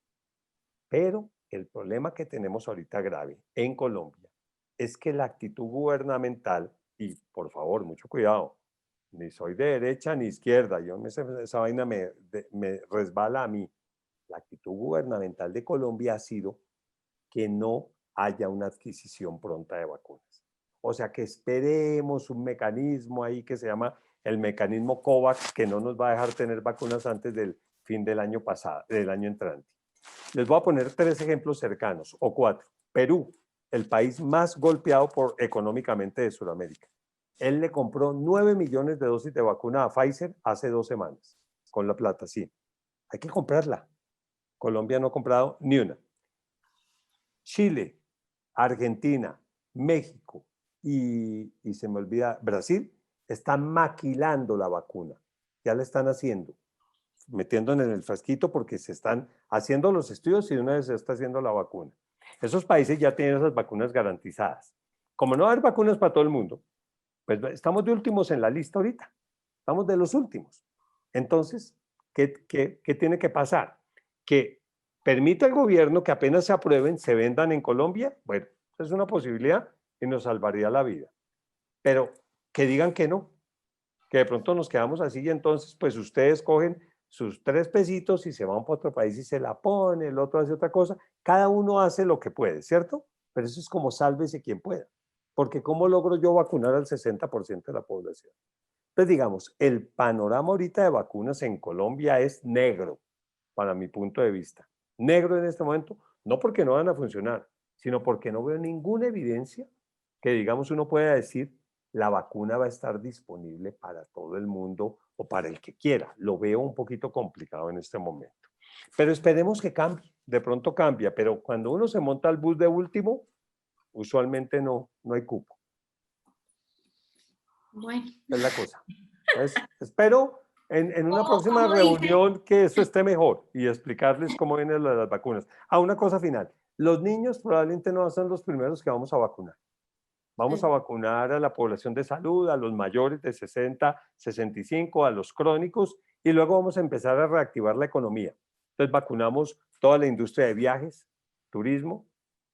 Pero el problema que tenemos ahorita grave en Colombia es que la actitud gubernamental, y por favor, mucho cuidado, ni soy de derecha ni izquierda, esa vaina me resbala a mí. La actitud gubernamental de Colombia ha sido que no haya una adquisición pronta de vacunas. O sea, que esperemos un mecanismo ahí que se llama el mecanismo COVAX, que no nos va a dejar tener vacunas antes del fin del año pasado, del año entrante. Les voy a poner 3 ejemplos cercanos, o 4. Perú, el país más golpeado económicamente de Sudamérica. Él le compró 9 millones de dosis de vacuna a Pfizer hace 2 semanas, con la plata, sí. Hay que comprarla. Colombia no ha comprado ni una. Chile, Argentina, México y se me olvida, Brasil, están maquilando la vacuna. Ya la están haciendo, metiendo en el frasquito porque se están haciendo los estudios y de una vez se está haciendo la vacuna. Esos países ya tienen esas vacunas garantizadas. como no va a haber vacunas para todo el mundo, pues estamos de últimos en la lista ahorita. Estamos de los últimos. Entonces, ¿qué tiene que pasar? Que permita al gobierno que apenas se aprueben, se vendan en Colombia. Bueno, es una posibilidad y nos salvaría la vida. Pero que digan que no, que de pronto nos quedamos así y entonces pues ustedes cogen sus 3 pesitos y se van para otro país y se la pone, el otro hace otra cosa. Cada uno hace lo que puede, ¿cierto? Pero eso es como sálvese quien pueda. Porque ¿cómo logro yo vacunar al 60% de la población? Entonces, digamos, el panorama ahorita de vacunas en Colombia es negro, para mi punto de vista. Negro en este momento, no porque no van a funcionar, sino porque no veo ninguna evidencia que, digamos, uno pueda decir la vacuna va a estar disponible para todo el mundo o para el que quiera. Lo veo un poquito complicado en este momento. Pero esperemos que cambie. De pronto cambia, pero cuando uno se monta al bus de último, usualmente no hay cupo. Bueno. Es la cosa. Entonces, espero en una próxima como dice- reunión que eso esté mejor y explicarles cómo vienen las vacunas. Una cosa final. Los niños probablemente no son los primeros que vamos a vacunar. Vamos a vacunar a la población de salud, a los mayores de 60, 65, a los crónicos y luego vamos a empezar a reactivar la economía. Entonces vacunamos toda la industria de viajes, turismo.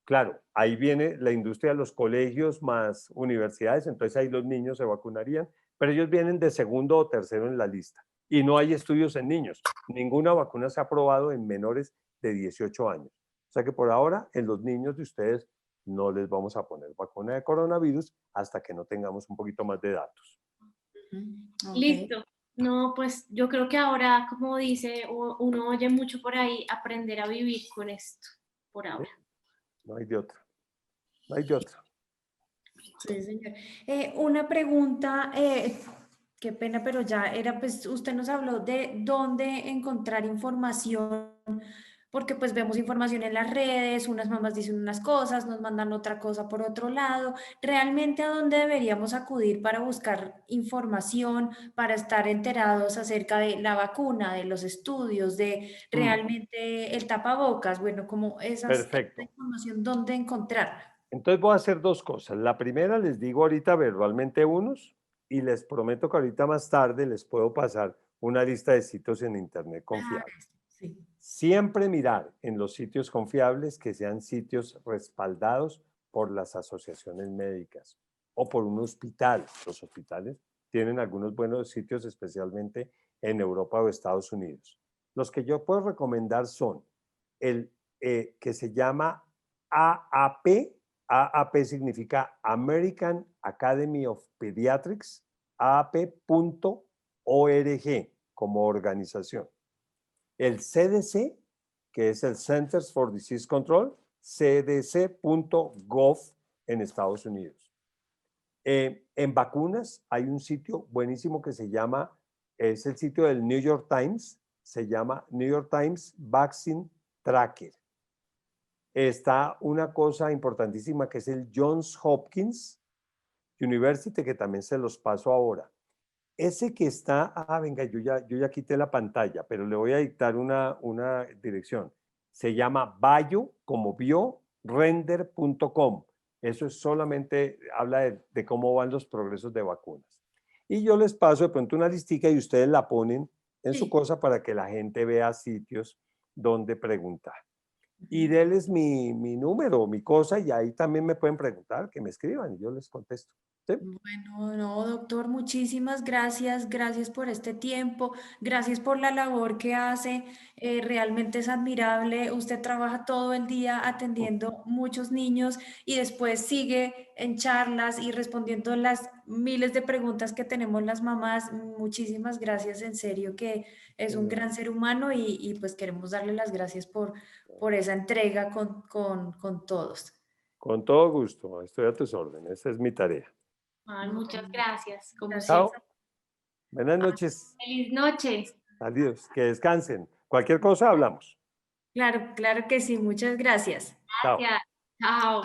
Claro, ahí viene la industria de los colegios más universidades, entonces ahí los niños se vacunarían, pero ellos vienen de segundo o tercero en la lista. Y no hay estudios en niños. Ninguna vacuna se ha aprobado en menores de 18 años. O sea que por ahora en los niños de ustedes no les vamos a poner vacuna de coronavirus hasta que no tengamos un poquito más de datos. Ok. Listo. No, pues yo creo que ahora, como dice, uno oye mucho por ahí, aprender a vivir con esto, por ahora. No hay de otra. No hay de otra. Sí, señor. Una pregunta, qué pena, pero ya era, pues usted nos habló de dónde encontrar información, porque pues vemos información en las redes, unas mamás dicen unas cosas, nos mandan otra cosa por otro lado. ¿Realmente a dónde deberíamos acudir para buscar información, para estar enterados acerca de la vacuna, de los estudios, de realmente el tapabocas? Bueno, como esa Perfecto. información, ¿dónde encontrarla? Entonces voy a hacer 2 cosas. La primera les digo ahorita verbalmente unos y les prometo que ahorita más tarde les puedo pasar una lista de sitios en internet confiables. Sí. Siempre mirar en los sitios confiables que sean sitios respaldados por las asociaciones médicas o por un hospital. Los hospitales tienen algunos buenos sitios, especialmente en Europa o Estados Unidos. Los que yo puedo recomendar son el que se llama AAP. AAP significa American Academy of Pediatrics, aap.org como organización. El CDC, que es el Centers for Disease Control, cdc.gov en Estados Unidos. En vacunas hay un sitio buenísimo que se llama, es el sitio del New York Times, se llama New York Times Vaccine Tracker. Está una cosa importantísima que es el Johns Hopkins University, que también se los paso ahora. Ese que está, venga, yo ya quité la pantalla, pero le voy a dictar una dirección. Se llama bio, como biorender.com. Eso es solamente, habla de cómo van los progresos de vacunas. Y yo les paso de pronto una listica y ustedes la ponen en su cosa para que la gente vea sitios donde preguntar. Y denles mi número, mi cosa, y ahí también me pueden preguntar, que me escriban y yo les contesto. ¿Sí? Bueno, no, doctor, muchísimas gracias, gracias por este tiempo, gracias por la labor que hace, realmente es admirable, usted trabaja todo el día atendiendo muchos niños y después sigue en charlas y respondiendo las miles de preguntas que tenemos las mamás, muchísimas gracias, en serio que es un gran ser humano y pues queremos darle las gracias por esa entrega con todos. Con todo gusto, estoy a tus órdenes, esa es mi tarea. Muchas gracias, como Gracias. siempre. Chao, buenas noches, Feliz noche. adiós, que descansen. Cualquier cosa hablamos. Claro, claro que sí, muchas gracias. Chao. Gracias. Chao.